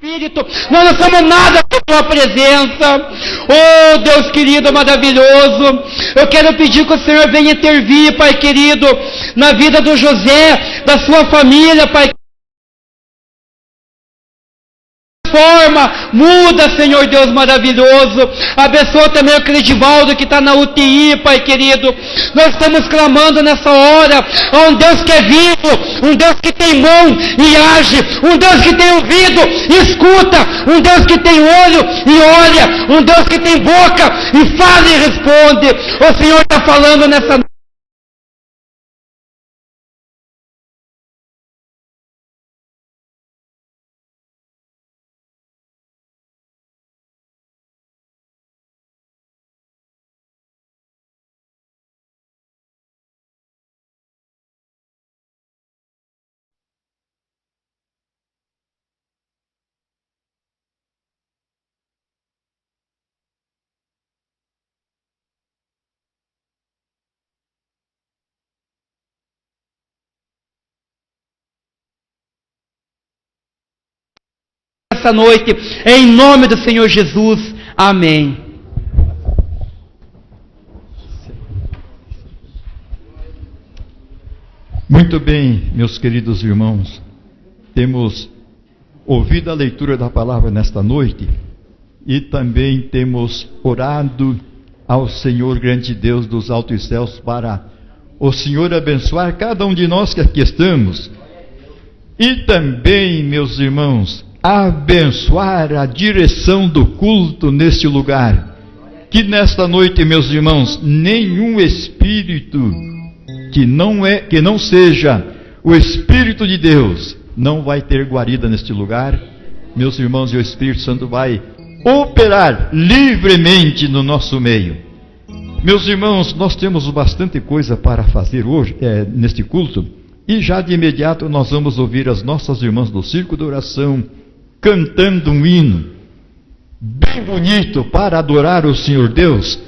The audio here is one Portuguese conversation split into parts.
Espírito, nós não somos nada com a tua presença. Oh Deus querido, maravilhoso, eu quero pedir que o Senhor venha intervir, Pai querido, na vida do José, da sua família, Pai. Muda, Senhor Deus maravilhoso. Abençoa também o Credivaldo que está na UTI, Pai querido. Nós estamos clamando nessa hora a um Deus que é vivo, um Deus que tem mão e age, um Deus que tem ouvido e escuta, um Deus que tem olho e olha, um Deus que tem boca e fala e responde. O Senhor está falando nessa noite. Essa noite, em nome do Senhor Jesus, amém. Muito bem, meus queridos irmãos, temos ouvido a leitura da palavra nesta noite e também temos orado ao Senhor grande Deus dos altos céus para o Senhor abençoar cada um de nós que aqui estamos e também, meus irmãos, abençoar a direção do culto neste lugar. Que nesta noite, meus irmãos, nenhum espírito que não seja o Espírito de Deus não vai ter guarida neste lugar. Meus irmãos, e o Espírito Santo vai operar livremente no nosso meio. Meus irmãos, nós temos bastante coisa para fazer hoje, neste culto, e já de imediato nós vamos ouvir as nossas irmãs do Círculo de Oração cantando um hino bem bonito para adorar o Senhor Deus.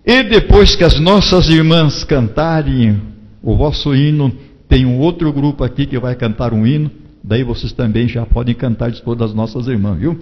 E depois que as nossas irmãs cantarem o vosso hino, tem um outro grupo aqui que vai cantar um hino, daí vocês também já podem cantar depois das nossas irmãs, viu?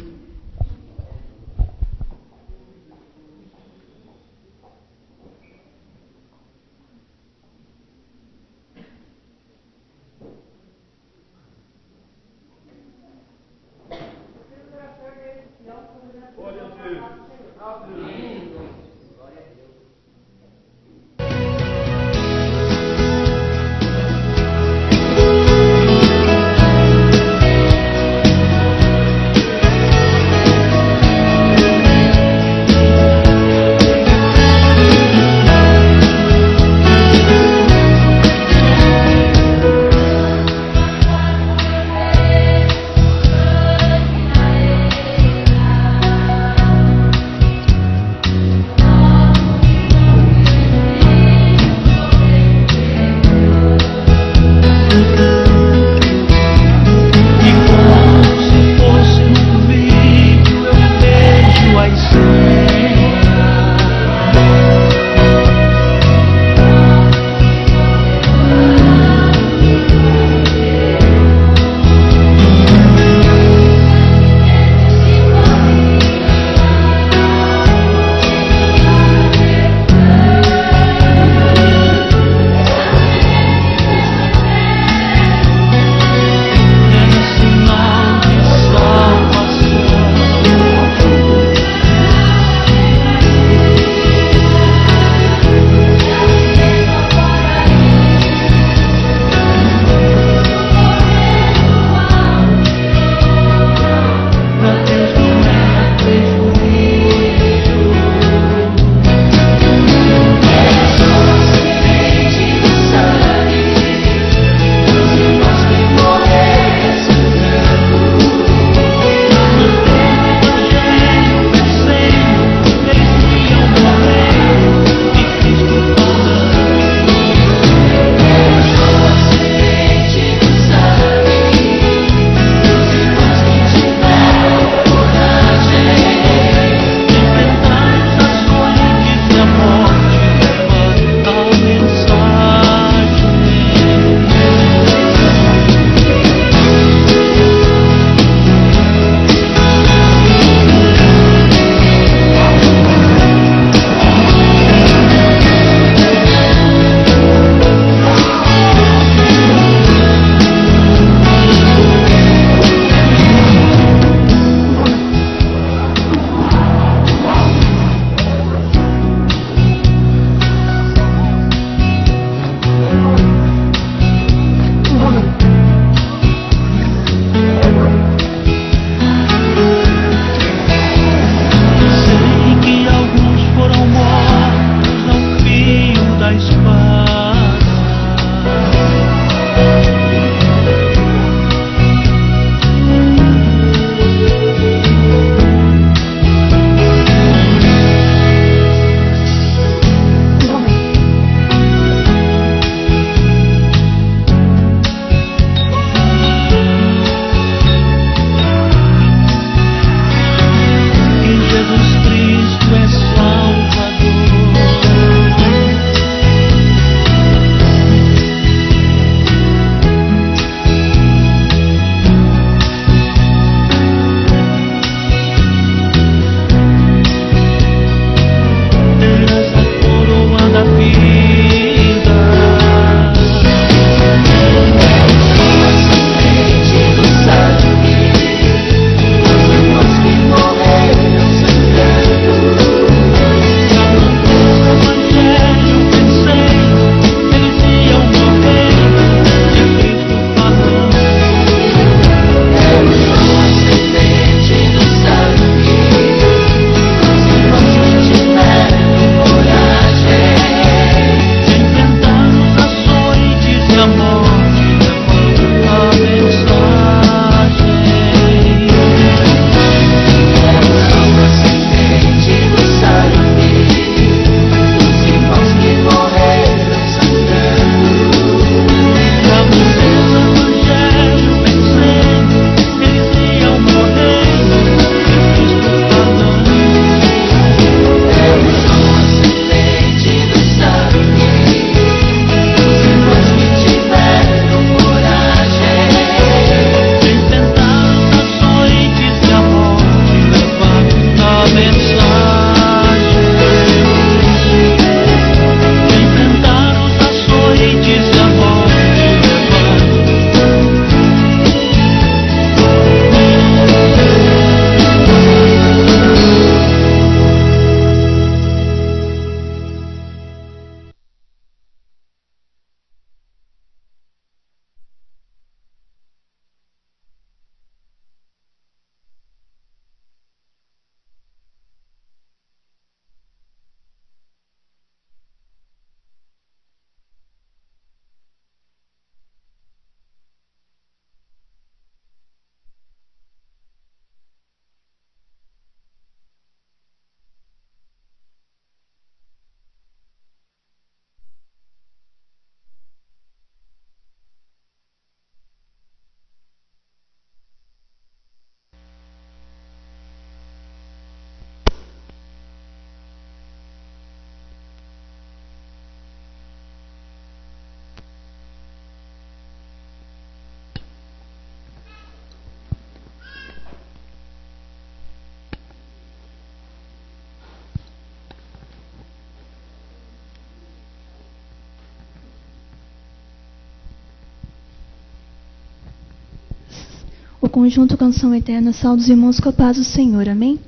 O conjunto Canção Eterna, salve os irmãos com a paz do Senhor. Amém?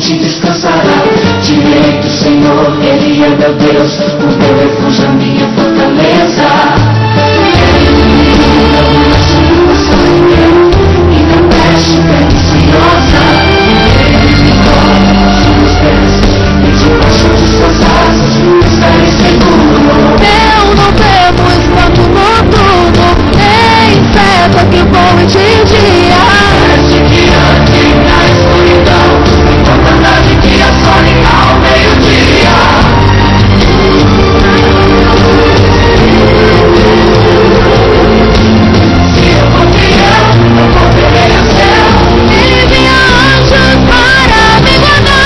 eternamente descansará. Direi do Senhor, Ele é meu Deus, o meu refúgio, a minha fortaleza. Ele ilumina sua solidão e não peste perniciosa. Ele me coloca os meus pés e debaixo de suas asas estarei seguro. Eu não temo espanto noturno, nem inseto que voe de dia. Peste que ande na escuridão, enquanto andar de dia sole ao meio-dia. Se eu for fiel, eu volverei ao céu. Ele envia anjos para me guardar.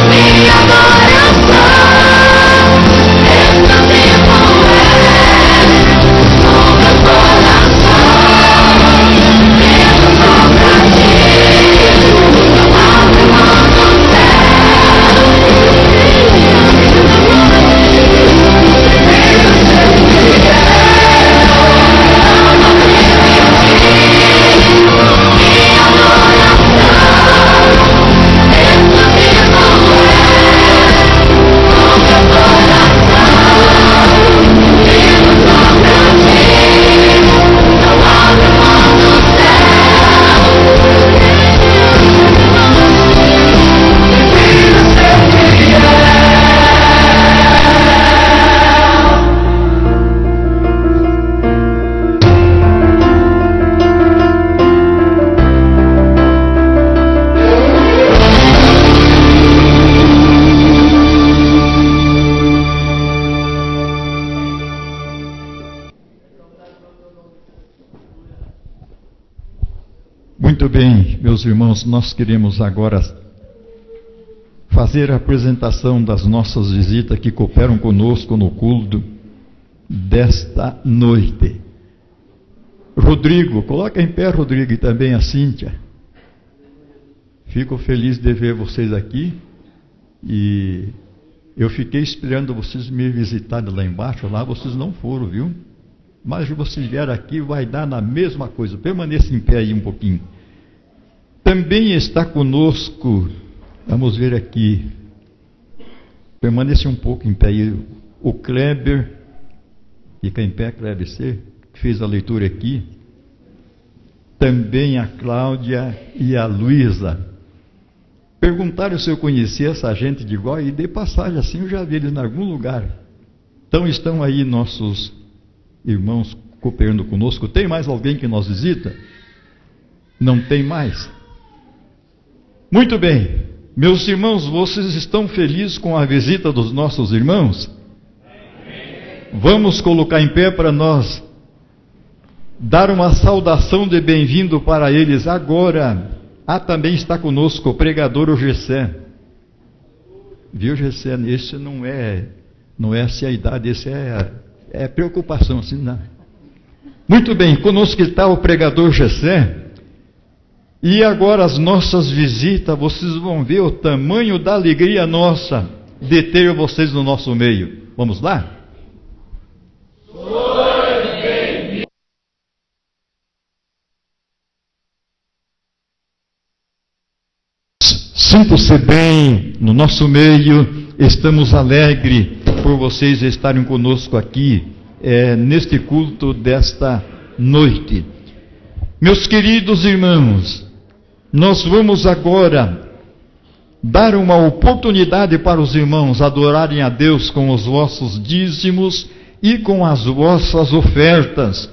Minha adoração, esta vivo é no meu coração. Deus só pra ti, não há irmão no Muito bem, meus irmãos, nós queremos agora fazer a apresentação das nossas visitas que cooperam conosco no culto desta noite. Rodrigo, coloca em pé, Rodrigo, e também a Cíntia. Fico feliz de ver vocês aqui e eu fiquei esperando vocês me visitarem lá embaixo, lá vocês não foram, viu? Mas se vocês vierem aqui vai dar na mesma coisa, permaneça em pé aí um pouquinho. Também está conosco, vamos ver aqui, permaneça um pouco em pé aí, o Kleber, fica em pé, Kleber, você que fez a leitura aqui, também a Cláudia e a Luísa. Perguntaram se eu conhecia essa gente de Góia e de passagem assim, eu já vi eles em algum lugar. Então estão aí nossos irmãos cooperando conosco. Tem mais alguém que nos visita? Não tem mais? Muito bem, meus irmãos, vocês estão felizes com a visita dos nossos irmãos? Vamos colocar em pé para nós dar uma saudação de bem-vindo para eles agora. Também está conosco o pregador o Gessé. Viu, Gessé? Esse não é essa a idade, esse é preocupação, assim, não. Muito bem, conosco está o pregador Gessé. E agora as nossas visitas, vocês vão ver o tamanho da alegria nossa de ter vocês no nosso meio. Vamos lá? Sinto-se bem no nosso meio, estamos alegres por vocês estarem conosco aqui, neste culto desta noite. Meus queridos irmãos, nós vamos agora dar uma oportunidade para os irmãos adorarem a Deus com os vossos dízimos e com as vossas ofertas.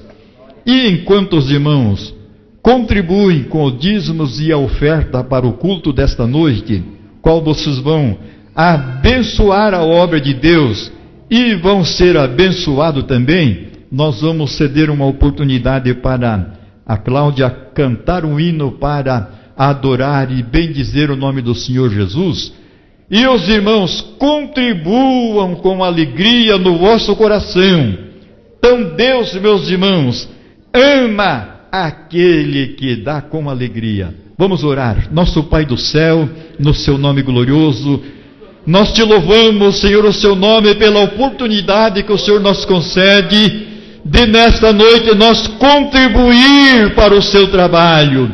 E enquanto os irmãos contribuem com os dízimos e a oferta para o culto desta noite, qual vocês vão abençoar a obra de Deus e vão ser abençoados também, nós vamos ceder uma oportunidade para a Cláudia cantar um hino para adorar e bendizer o nome do Senhor Jesus. E os irmãos contribuam com alegria no vosso coração. Então Deus, meus irmãos, ama aquele que dá com alegria. Vamos orar. Nosso Pai do céu, no seu nome glorioso, nós te louvamos, Senhor, o seu nome pela oportunidade que o Senhor nos concede de nesta noite nós contribuir para o seu trabalho.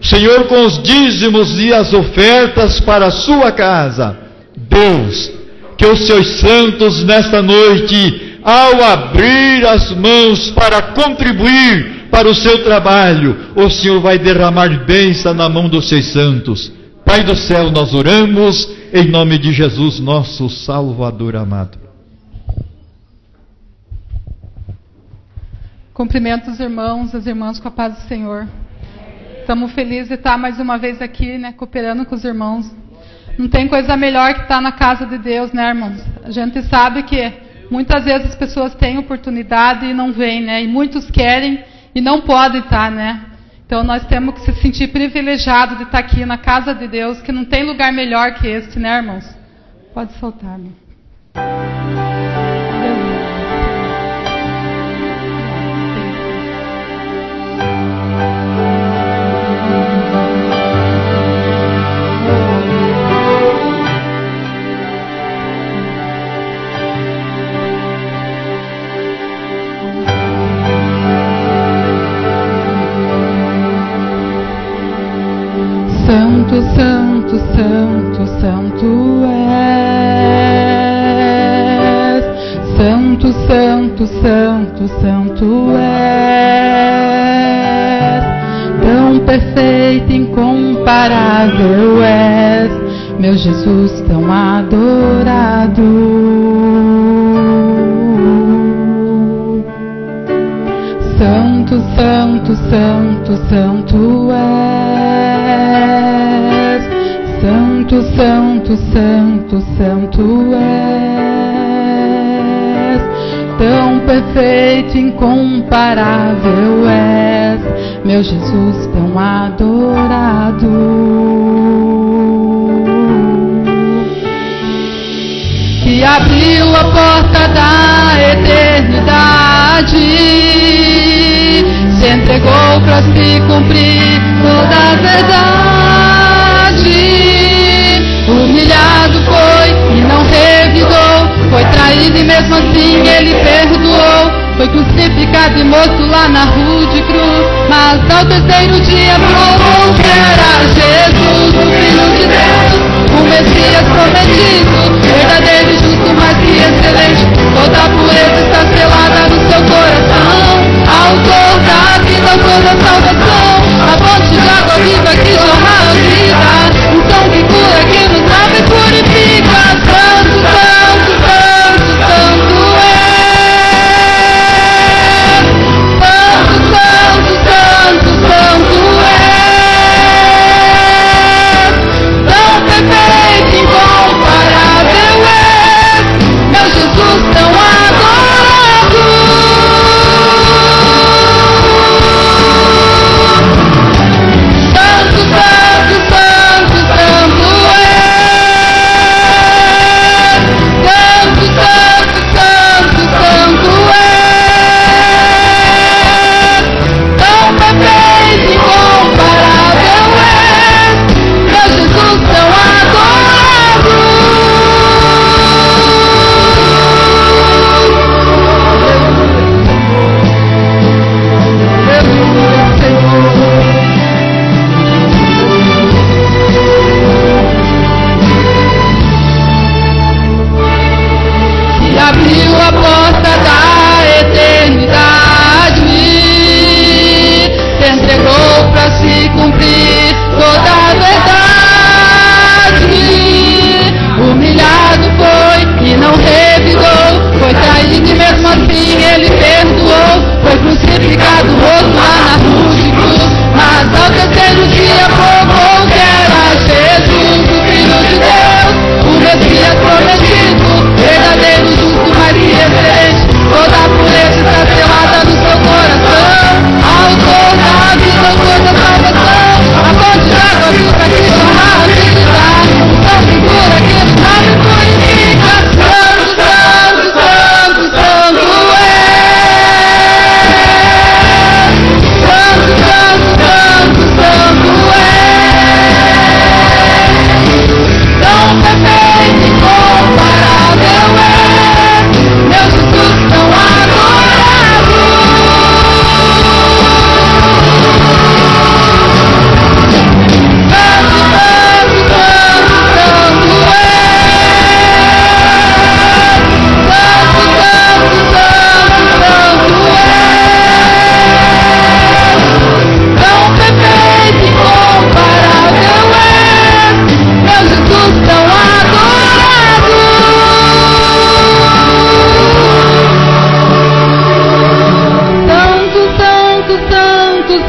Senhor, com os dízimos e as ofertas para a sua casa. Deus, que os seus santos nesta noite, ao abrir as mãos para contribuir para o seu trabalho, o Senhor vai derramar bênção na mão dos seus santos. Pai do céu, nós oramos em nome de Jesus, nosso Salvador amado. Cumprimento os irmãos, as irmãs com a paz do Senhor. Estamos felizes de estar mais uma vez aqui, né, cooperando com os irmãos. Não tem coisa melhor que estar na casa de Deus, né, irmãos? A gente sabe que muitas vezes as pessoas têm oportunidade e não vêm, né? E muitos querem e não podem estar, né? Então nós temos que se sentir privilegiados de estar aqui na casa de Deus, que não tem lugar melhor que este, né, irmãos? Pode soltar, irmão. Santo, santo, santo, santo és. Santo, santo, santo, santo és. Tão perfeito, incomparável és, meu Jesus tão adorado. Santo, santo, santo, santo és. Santo, santo, santo, santo és. Tão perfeito, incomparável és, meu Jesus tão adorado. Que abriu a porta da eternidade, se entregou para se cumprir toda a verdade. Humilhado foi e não revidou, foi traído e mesmo assim ele perdoou. Foi crucificado e morto lá na rude cruz, mas ao terceiro dia provou que era Jesus, o Filho de Deus, o Messias prometido, verdadeiro e justo, mais que excelente. Toda a pureza está selada no seu coração, autor da vida, autor da salvação, a fonte de água viva que jorra a vida, um sangue que cura, que nos lava e purifica. Santo, santo, santo, santo é. Santo, santo, santo, santo é. Tão perfeito, incomparável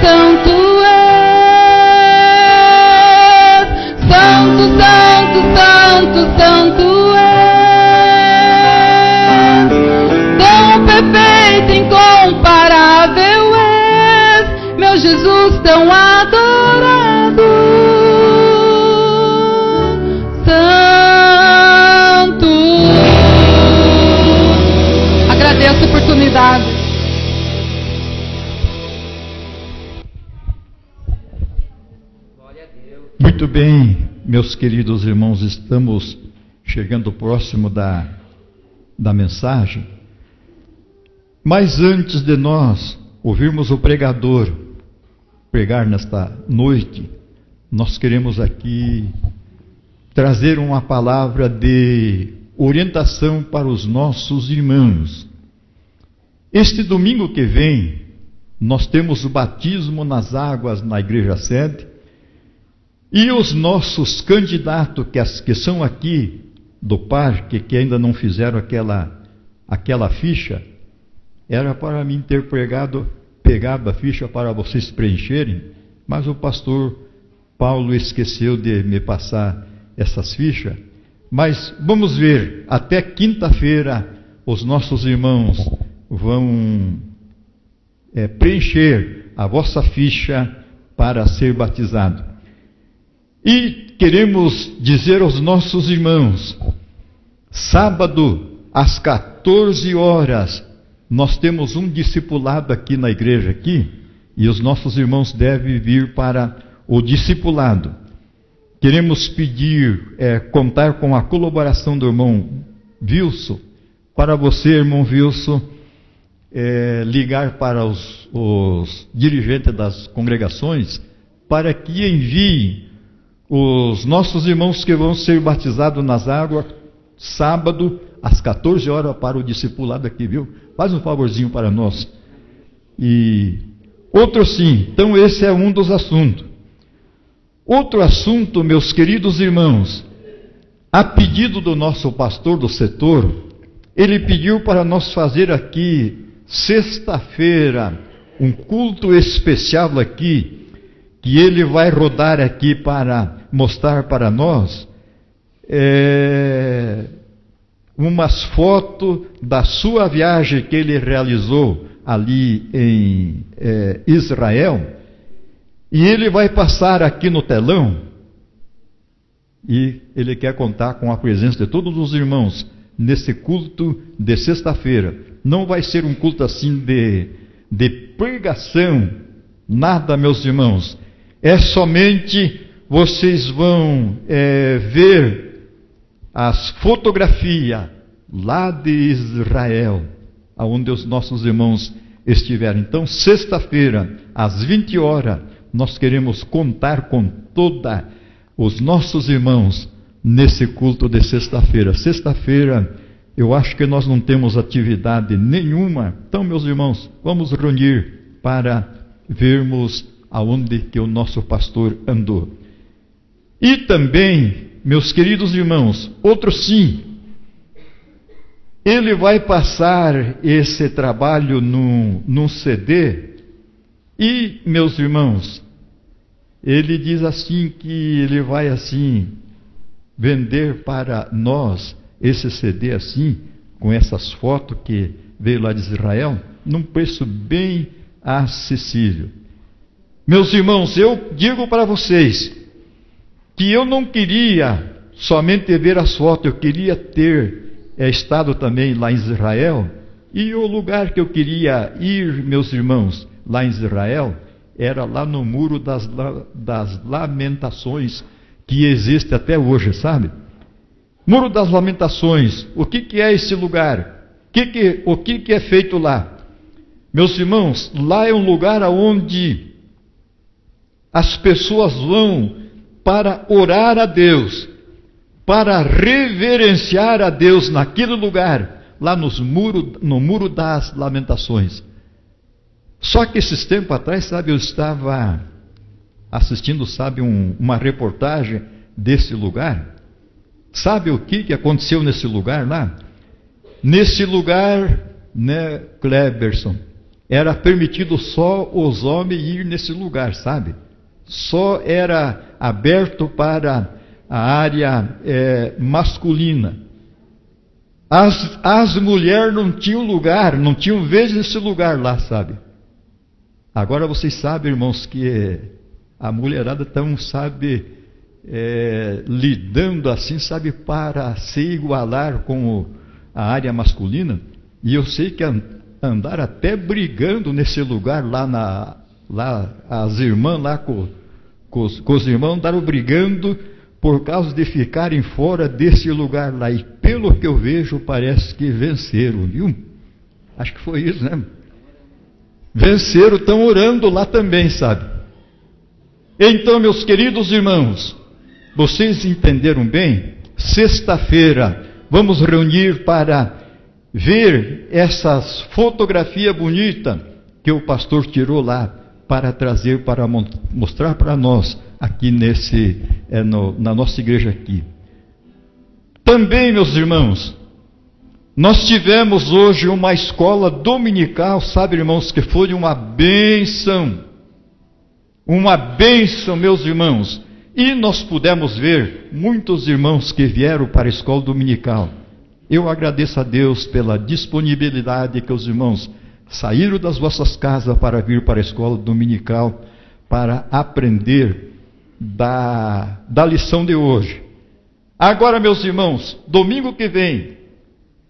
santo és. Santo, santo, santo, santo és. Tão perfeito, incomparável és, meu Jesus tão adorado. Santo. Agradeço a oportunidade. Muito bem, meus queridos irmãos, estamos chegando próximo da mensagem. Mas antes de nós ouvirmos o pregador pregar nesta noite, nós queremos aqui trazer uma palavra de orientação para os nossos irmãos. Este domingo que vem, nós temos o batismo nas águas na igreja sede, e os nossos candidatos que são aqui do parque, que ainda não fizeram aquela ficha, era para mim ter pegado a ficha para vocês preencherem, mas o pastor Paulo esqueceu de me passar essas fichas. Mas vamos ver, até quinta-feira os nossos irmãos vão preencher a vossa ficha para ser batizado. E queremos dizer aos nossos irmãos, sábado às 14 horas, nós temos um discipulado aqui na igreja aqui, e os nossos irmãos devem vir para o discipulado. Queremos pedir, contar com a colaboração do irmão Wilson, para você, irmão Wilson, ligar para os dirigentes das congregações, para que enviem os nossos irmãos que vão ser batizados nas águas, sábado, às 14 horas, para o discipulado aqui, viu? Faz um favorzinho para nós. E outro sim, então esse é um dos assuntos. Outro assunto, meus queridos irmãos, a pedido do nosso pastor do setor, ele pediu para nós fazer aqui, sexta-feira, um culto especial aqui, que ele vai rodar aqui para mostrar para nós umas fotos da sua viagem que ele realizou ali em Israel, e ele vai passar aqui no telão, e ele quer contar com a presença de todos os irmãos nesse culto de sexta-feira. Não vai ser um culto assim de pregação, nada, meus irmãos. É somente vocês vão ver as fotografias lá de Israel, aonde os nossos irmãos estiveram. Então, sexta-feira, às 20 horas, nós queremos contar com todos os nossos irmãos nesse culto de sexta-feira. Sexta-feira, eu acho que nós não temos atividade nenhuma. Então, meus irmãos, vamos reunir para vermos aonde que o nosso pastor andou. E também, meus queridos irmãos, outro sim, ele vai passar esse trabalho num CD, e, meus irmãos, ele diz assim que ele vai assim vender para nós esse CD assim, com essas fotos que veio lá de Israel, num preço bem acessível. Meus irmãos, eu digo para vocês que eu não queria somente ver as fotos, eu queria ter estado também lá em Israel, e o lugar que eu queria ir, meus irmãos, lá em Israel, era lá no Muro das Lamentações, que existe até hoje, sabe? Muro das Lamentações, o que é esse lugar? O que é feito lá? Meus irmãos, lá é um lugar onde as pessoas vão para orar a Deus, para reverenciar a Deus naquele lugar, lá no Muro das Lamentações. Só que esses tempos atrás, sabe, eu estava assistindo, sabe, uma reportagem desse lugar. Sabe o que aconteceu nesse lugar lá? Nesse lugar, né, Kleberson, era permitido só os homens ir nesse lugar, sabe? Só era aberto para a área masculina. As mulheres não tinham lugar, não tinham vez nesse lugar lá, sabe? Agora vocês sabem, irmãos, que a mulherada tão, sabe, lidando assim, sabe, para se igualar com a área masculina. E eu sei que andaram até brigando nesse lugar lá as irmãs lá com os irmãos andaram brigando por causa de ficarem fora desse lugar lá. E pelo que eu vejo, parece que venceram, viu? Acho que foi isso, né? Venceram, estão orando lá também, sabe? Então, meus queridos irmãos, vocês entenderam bem? Sexta-feira vamos reunir para ver essas fotografias bonitas que o pastor tirou lá para trazer, para mostrar para nós aqui na nossa igreja aqui. Também, meus irmãos, nós tivemos hoje uma escola dominical, sabe, irmãos, que foi uma bênção, meus irmãos. E nós pudemos ver muitos irmãos que vieram para a escola dominical. Eu agradeço a Deus pela disponibilidade que os irmãos saíram das vossas casas para vir para a escola dominical, para aprender da lição de hoje. Agora, meus irmãos, domingo que vem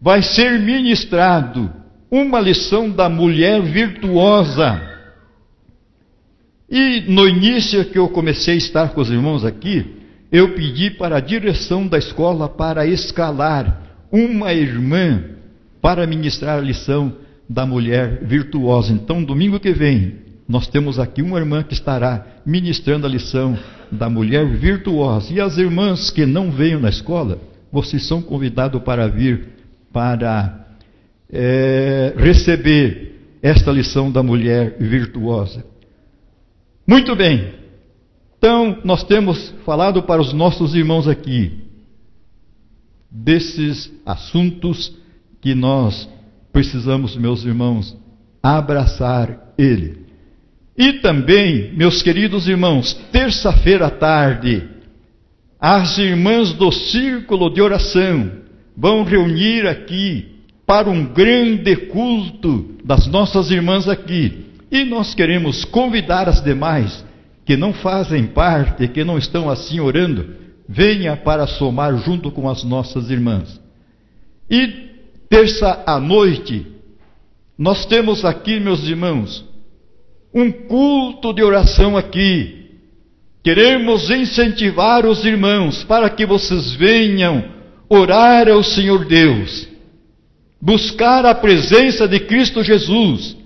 vai ser ministrado uma lição da mulher virtuosa. E no início que eu comecei a estar com os irmãos aqui, eu pedi para a direção da escola para escalar uma irmã para ministrar a lição da mulher virtuosa. Então, domingo que vem, nós temos aqui uma irmã que estará ministrando a lição da mulher virtuosa. E as irmãs que não veio na escola, vocês são convidados para vir para receber esta lição da mulher virtuosa. Muito bem. Então, nós temos falado para os nossos irmãos aqui desses assuntos que nós precisamos, meus irmãos, abraçar ele. E também, meus queridos irmãos, terça-feira à tarde, as irmãs do círculo de oração vão reunir aqui para um grande culto das nossas irmãs aqui. E nós queremos convidar as demais que não fazem parte, que não estão assim orando, venha para somar junto com as nossas irmãs. E terça à noite, nós temos aqui, meus irmãos, um culto de oração aqui. Queremos incentivar os irmãos para que vocês venham orar ao Senhor Deus, buscar a presença de Cristo Jesus,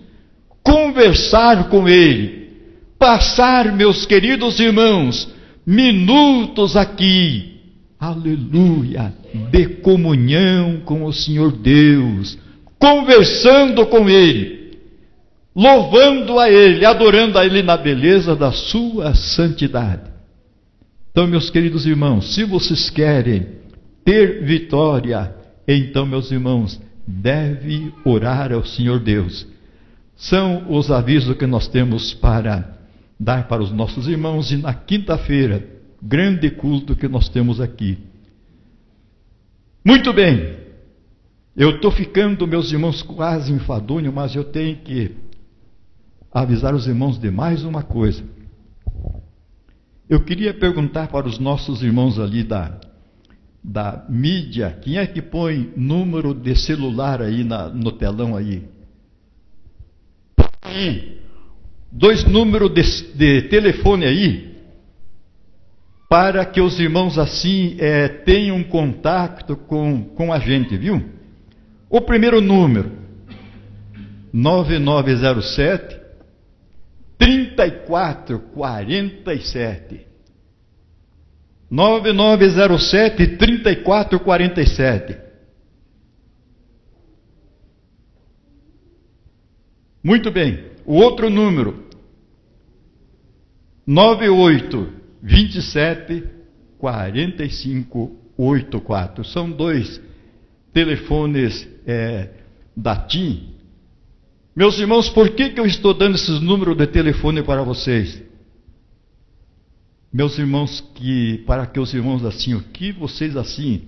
conversar com Ele, passar, meus queridos irmãos, minutos aqui, aleluia, de comunhão com o Senhor Deus, conversando com Ele, louvando a Ele, adorando a Ele na beleza da sua santidade. Então, meus queridos irmãos, se vocês querem ter vitória, então, meus irmãos, deve orar ao Senhor Deus. São os avisos que nós temos para dar para os nossos irmãos. E na quinta-feira, grande culto que nós temos aqui. Muito bem, eu estou ficando, meus irmãos, quase enfadonho, mas eu tenho que avisar os irmãos de mais uma coisa. Eu queria perguntar para os nossos irmãos ali da mídia, quem é que põe número de celular aí no telão aí? Dois números de telefone aí, para que os irmãos assim tenham contato com a gente, viu? O primeiro número, 9907 3447. 9907 3447. Muito bem. O outro número, 9827 4584. São dois telefones da TIM. Meus irmãos, por que eu estou dando esses números de telefone para vocês? Meus irmãos, para que os irmãos assim, o que vocês assim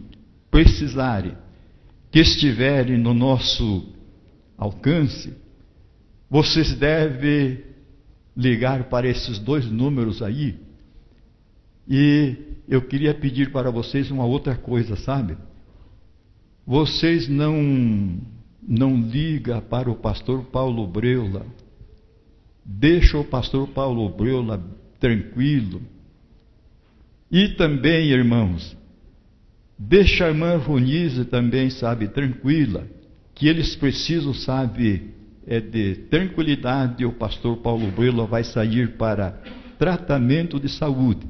precisarem, que estiverem no nosso alcance, vocês devem ligar para esses 2 números aí. E eu queria pedir para vocês uma outra coisa, sabe? Vocês não ligam para o pastor Paulo Breula. Deixa o pastor Paulo Breula tranquilo. E também, irmãos, deixa a irmã Ronise também, sabe, tranquila, que eles precisam, sabe, de tranquilidade. O pastor Paulo Breula vai sair para tratamento de saúde.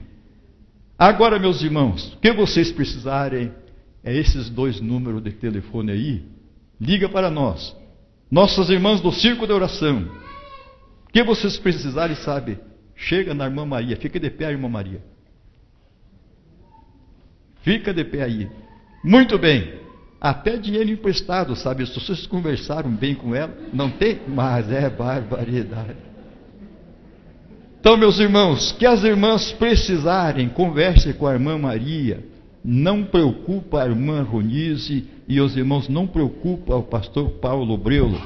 Agora, meus irmãos, o que vocês precisarem é esses 2 números de telefone aí. Liga para nós, nossas irmãs do Círculo de Oração. O que vocês precisarem, sabe, chega na irmã Maria. Fica de pé, irmã Maria. Fica de pé aí. Muito bem. Até dinheiro emprestado, sabe? Se vocês conversaram bem com ela, não tem? Mas é barbaridade. Então, meus irmãos, que as irmãs precisarem, conversem com a irmã Maria. Não preocupa a irmã Ronise e os irmãos, não preocupa o pastor Paulo Breula.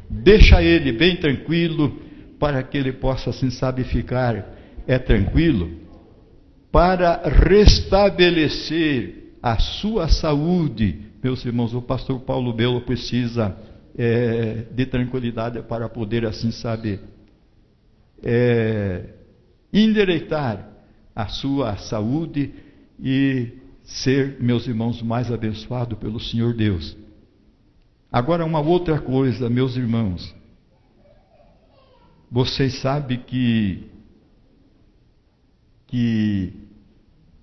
Deixa ele bem tranquilo, para que ele possa, assim, sabe, ficar tranquilo, para restabelecer a sua saúde. Meus irmãos, o pastor Paulo Breula precisa de tranquilidade para poder, assim, sabe, endireitar a sua saúde e ser, meus irmãos, mais abençoado pelo Senhor Deus. Agora, uma outra coisa, meus irmãos. Vocês sabem que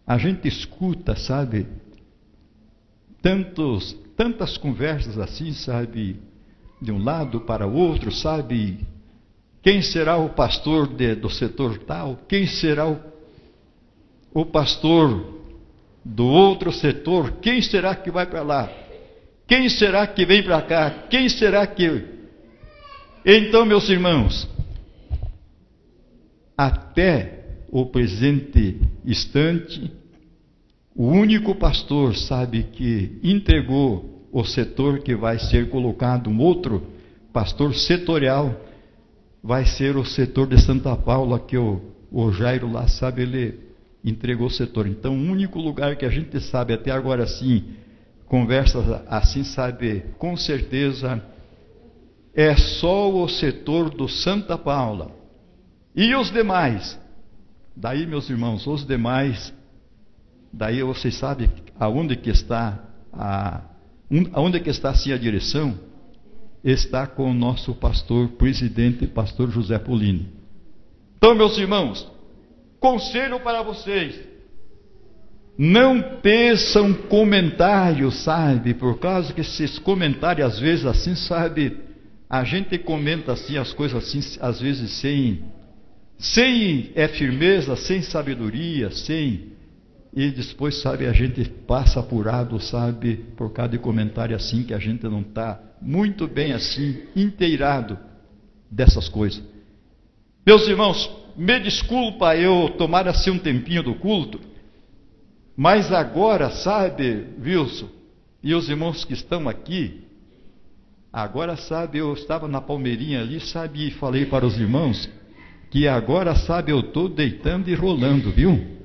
a gente escuta, sabe, tantas conversas assim, sabe, de um lado para o outro, sabe, quem será o pastor do setor tal, quem será o pastor do outro setor, quem será que vai para lá, quem será que vem para cá, quem será que... Então, meus irmãos, até o presente instante, o único pastor, sabe, que entregou o setor que vai ser colocado, um outro pastor setorial, vai ser o setor de Santa Paula, que o Jairo lá, sabe, ele entregou o setor. Então, o único lugar que a gente sabe até agora, sim, conversa assim, sabe, com certeza, é só o setor do Santa Paula. E os demais? Daí, meus irmãos, os demais, daí vocês sabem aonde que está aonde que está assim a direção? Está com o nosso pastor, presidente, pastor José Polini. Então, meus irmãos, conselho para vocês: não peçam comentários, sabe, por causa que esses comentários, às vezes, assim, sabe, a gente comenta assim as coisas assim, às vezes sem firmeza, sem sabedoria, e depois, sabe, a gente passa apurado, sabe, por causa de comentário assim, que a gente não está muito bem assim, inteirado dessas coisas. Meus irmãos, me desculpa eu tomar assim um tempinho do culto, mas agora, sabe, Wilson, e os irmãos que estão aqui, agora, sabe, eu estava na Palmeirinha ali, sabe, e falei para os irmãos que agora, sabe, eu estou deitando e rolando, viu?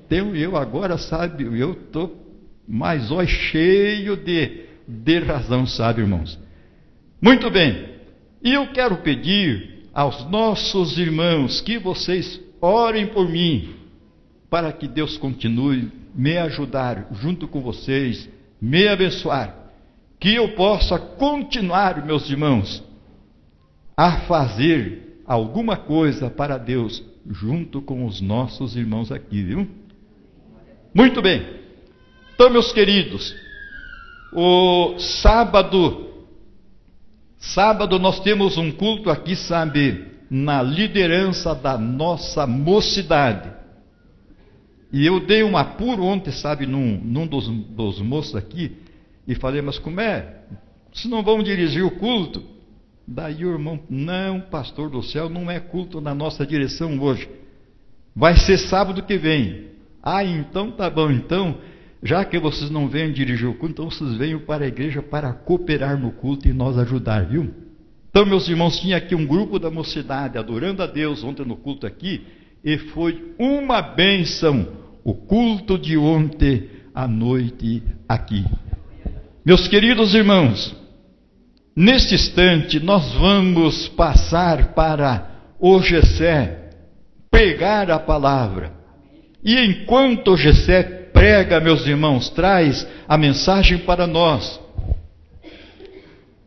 Então, eu agora, sabe, eu estou mais cheio de razão, sabe, irmãos? Muito bem, e eu quero pedir aos nossos irmãos que vocês orem por mim, para que Deus continue me ajudar junto com vocês, me abençoar, que eu possa continuar, meus irmãos, a fazer alguma coisa para Deus, junto com os nossos irmãos aqui, viu? Muito bem. Então, meus queridos, o sábado nós temos um culto aqui, sabe, na liderança da nossa mocidade. E eu dei um apuro ontem, sabe, num dos moços aqui, e falei, mas como é? Se não vão dirigir o culto? Daí o irmão, não, pastor do céu, não é culto na nossa direção hoje. Vai ser sábado que vem. Ah, então tá bom, então, já que vocês não vêm dirigir o culto, então vocês venham para a igreja para cooperar no culto e nós ajudar, viu? Então, meus irmãos, tinha aqui um grupo da mocidade adorando a Deus ontem no culto aqui, e foi uma bênção o culto de ontem à noite aqui. Meus queridos irmãos, neste instante nós vamos passar para o Gessé pregar a palavra. E enquanto o Gessé prega, meus irmãos, traz a mensagem para nós,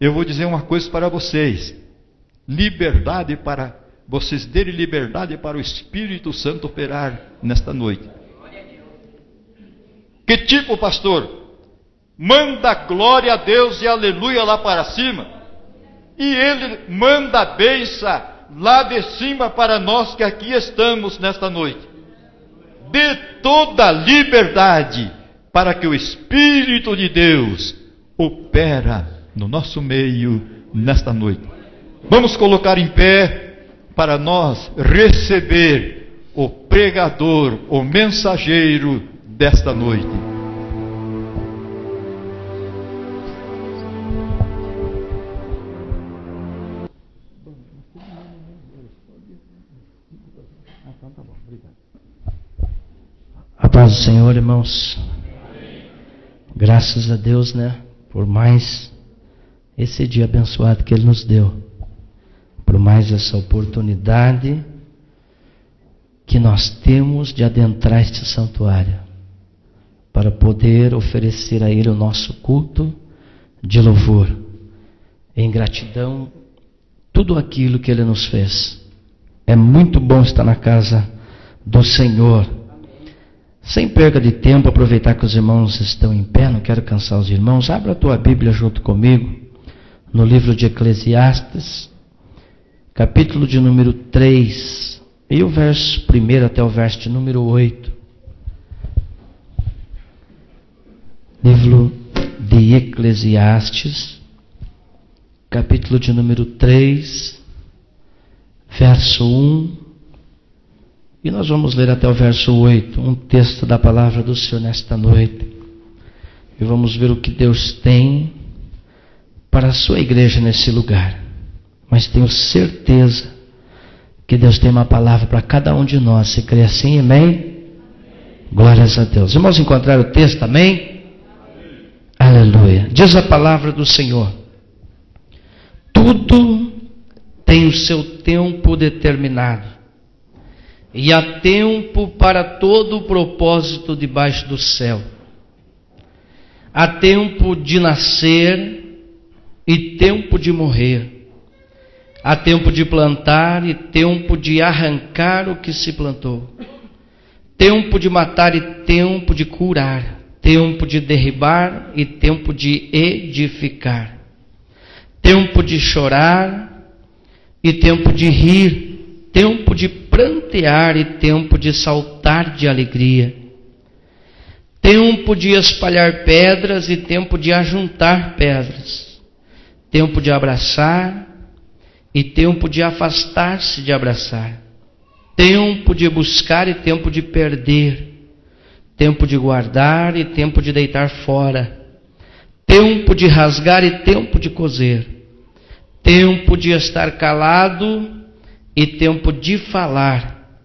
eu vou dizer uma coisa para vocês: liberdade para vocês terem liberdade para o Espírito Santo operar nesta noite. Que tipo, pastor? Manda glória a Deus e aleluia lá para cima, e ele manda a bênção lá de cima para nós que aqui estamos nesta noite. Dê toda a liberdade para que o Espírito de Deus opera no nosso meio nesta noite. Vamos colocar em pé para nós receber o pregador, o mensageiro desta noite. A paz do Senhor, irmãos. Graças a Deus, né, por mais esse dia abençoado que Ele nos deu, por mais essa oportunidade que nós temos de adentrar este santuário, para poder oferecer a Ele o nosso culto de louvor, em gratidão, tudo aquilo que Ele nos fez. É muito bom estar na casa do Senhor. Sem perda de tempo, aproveitar que os irmãos estão em pé, não quero cansar os irmãos, abra a tua Bíblia junto comigo, no livro de Eclesiastes, capítulo de número 3, e o verso 1 até o verso de número 8. Livro de Eclesiastes, capítulo de número 3, verso 1, e nós vamos ler até o verso 8, um texto da palavra do Senhor nesta noite. E vamos ver o que Deus tem para a sua igreja nesse lugar. Mas tenho certeza que Deus tem uma palavra para cada um de nós. Se crê assim, amém? Glórias a Deus. Vamos encontrar o texto, amém? Aleluia. Diz a palavra do Senhor: tudo tem o seu tempo determinado, e há tempo para todo o propósito debaixo do céu. Há tempo de nascer e tempo de morrer. Há tempo de plantar e tempo de arrancar o que se plantou. Tempo de matar e tempo de curar. Tempo de derribar e tempo de edificar. Tempo de chorar e tempo de rir. Tempo de prantear e tempo de saltar de alegria. Tempo de espalhar pedras e tempo de ajuntar pedras. Tempo de abraçar e tempo de afastar-se de abraçar. Tempo de buscar e tempo de perder. Tempo de guardar e tempo de deitar fora. Tempo de rasgar e tempo de coser. Tempo de estar calado e tempo de falar,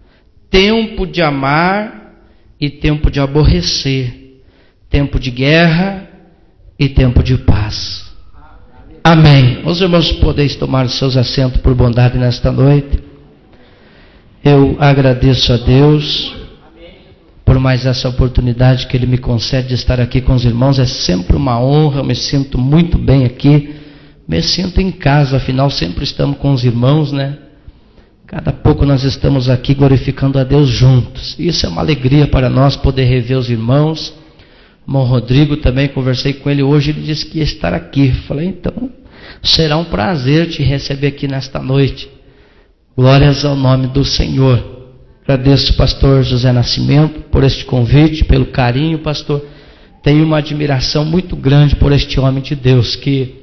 tempo de amar e tempo de aborrecer, tempo de guerra e tempo de paz. Amém. Os irmãos podeis tomar os seus assentos por bondade nesta noite. Eu agradeço a Deus por mais essa oportunidade que Ele me concede de estar aqui com os irmãos. É sempre uma honra, eu me sinto muito bem aqui, me sinto em casa, afinal sempre estamos com os irmãos, né? Cada pouco nós estamos aqui glorificando a Deus juntos. Isso é uma alegria para nós poder rever os irmãos. O irmão Rodrigo também, conversei com ele hoje, ele disse que ia estar aqui. Falei, então, será um prazer te receber aqui nesta noite. Glórias ao nome do Senhor. Agradeço o pastor José Nascimento por este convite, pelo carinho, pastor. Tenho uma admiração muito grande por este homem de Deus, que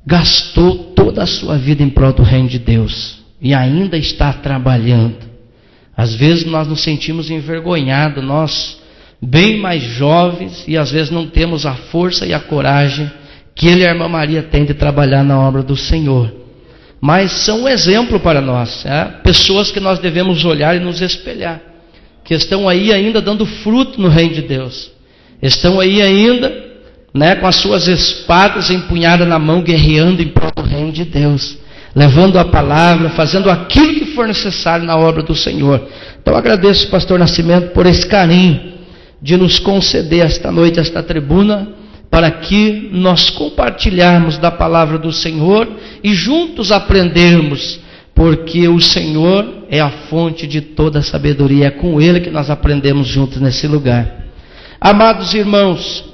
gastou toda a sua vida em prol do reino de Deus e ainda está trabalhando. Às vezes nós nos sentimos envergonhados, nós bem mais jovens, e às vezes não temos a força e a coragem que ele e a irmã Maria têm de trabalhar na obra do Senhor. Mas são um exemplo para nós, pessoas que nós devemos olhar e nos espelhar, que estão aí ainda dando fruto no reino de Deus, estão aí ainda, com as suas espadas empunhadas na mão, guerreando em prol do reino de Deus, levando a palavra, fazendo aquilo que for necessário na obra do Senhor. Então eu agradeço, pastor Nascimento, por esse carinho de nos conceder esta noite, esta tribuna, para que nós compartilharmos da palavra do Senhor e juntos aprendermos, porque o Senhor é a fonte de toda a sabedoria, é com Ele que nós aprendemos juntos nesse lugar. Amados irmãos,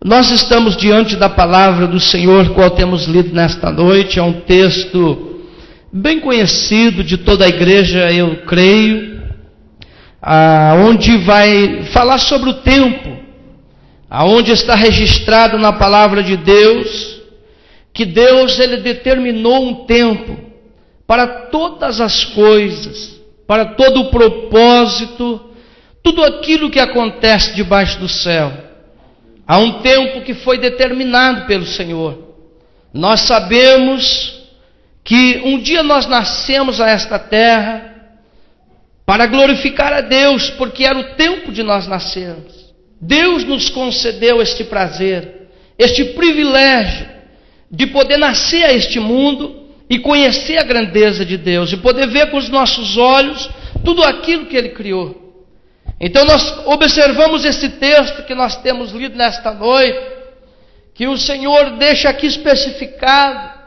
nós estamos diante da palavra do Senhor, qual temos lido nesta noite. É um texto bem conhecido de toda a igreja, eu creio, onde vai falar sobre o tempo, aonde está registrado na palavra de Deus, que Deus ele determinou um tempo para todas as coisas, para todo o propósito, tudo aquilo que acontece debaixo do céu. Há um tempo que foi determinado pelo Senhor. Nós sabemos que um dia nós nascemos a esta terra para glorificar a Deus, porque era o tempo de nós nascermos. Deus nos concedeu este prazer, este privilégio de poder nascer a este mundo e conhecer a grandeza de Deus, e poder ver com os nossos olhos tudo aquilo que Ele criou. Então nós observamos esse texto que nós temos lido nesta noite, que o Senhor deixa aqui especificado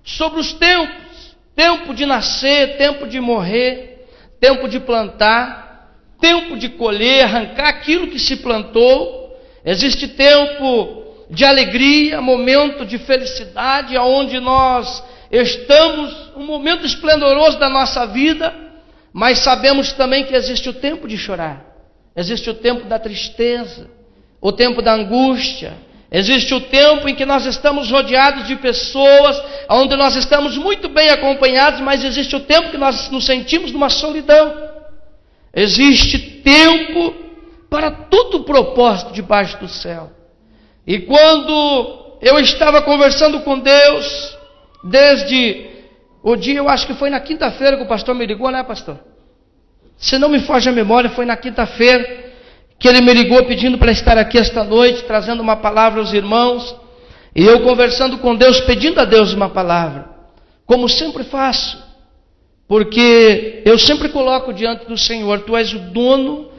sobre os tempos: tempo de nascer, tempo de morrer, tempo de plantar, tempo de colher, arrancar aquilo que se plantou. Existe tempo de alegria, momento de felicidade, onde nós estamos, um momento esplendoroso da nossa vida, mas sabemos também que existe o tempo de chorar. Existe o tempo da tristeza, o tempo da angústia, existe o tempo em que nós estamos rodeados de pessoas, onde nós estamos muito bem acompanhados, mas existe o tempo que nós nos sentimos numa solidão. Existe tempo para todo o propósito debaixo do céu. E quando eu estava conversando com Deus, desde o dia, eu acho que foi na quinta-feira que o pastor me ligou, né, pastor? Se não me foge a memória, foi na quinta-feira que ele me ligou pedindo para estar aqui esta noite, trazendo uma palavra aos irmãos, e eu conversando com Deus, pedindo a Deus uma palavra, como sempre faço, porque eu sempre coloco diante do Senhor: Tu és o dono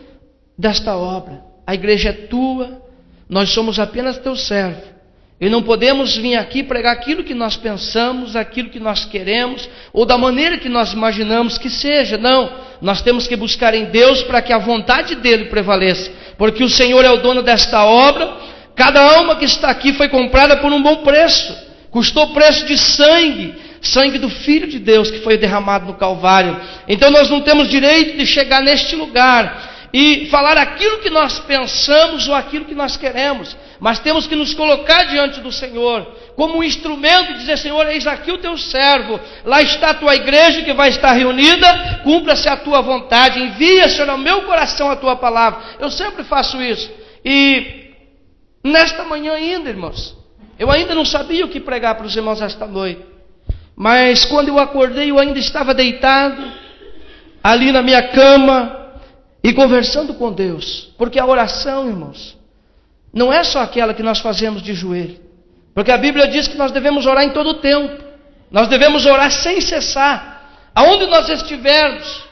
desta obra, a igreja é Tua, nós somos apenas Teu servo, e não podemos vir aqui pregar aquilo que nós pensamos, aquilo que nós queremos, ou da maneira que nós imaginamos que seja. Não, nós temos que buscar em Deus para que a vontade dEle prevaleça, porque o Senhor é o dono desta obra. Cada alma que está aqui foi comprada por um bom preço, custou preço de sangue, sangue do Filho de Deus que foi derramado no Calvário. Então nós não temos direito de chegar neste lugar e falar aquilo que nós pensamos ou aquilo que nós queremos, mas temos que nos colocar diante do Senhor como um instrumento e dizer: Senhor, eis aqui o Teu servo, lá está a Tua igreja que vai estar reunida, cumpra-se a Tua vontade, envia, Senhor, ao meu coração a Tua palavra. Eu sempre faço isso. E nesta manhã ainda, irmãos, eu ainda não sabia o que pregar para os irmãos esta noite, mas quando eu acordei, eu ainda estava deitado ali na minha cama e conversando com Deus, porque a oração, irmãos, não é só aquela que nós fazemos de joelho, porque a Bíblia diz que nós devemos orar em todo o tempo, nós devemos orar sem cessar, aonde nós estivermos.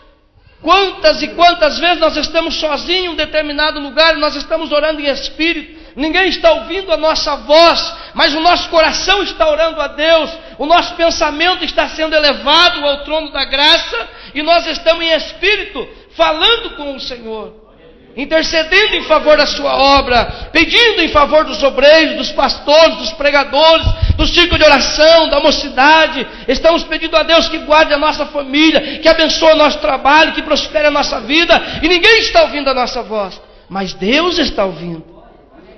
Quantas e quantas vezes nós estamos sozinhos em um determinado lugar e nós estamos orando em espírito, ninguém está ouvindo a nossa voz, mas o nosso coração está orando a Deus, o nosso pensamento está sendo elevado ao trono da graça, e nós estamos em espírito, falando com o Senhor, intercedendo em favor da sua obra, pedindo em favor dos obreiros, dos pastores, dos pregadores, do círculo de oração, da mocidade. Estamos pedindo a Deus que guarde a nossa família, que abençoe o nosso trabalho, que prospere a nossa vida, e ninguém está ouvindo a nossa voz, mas Deus está ouvindo.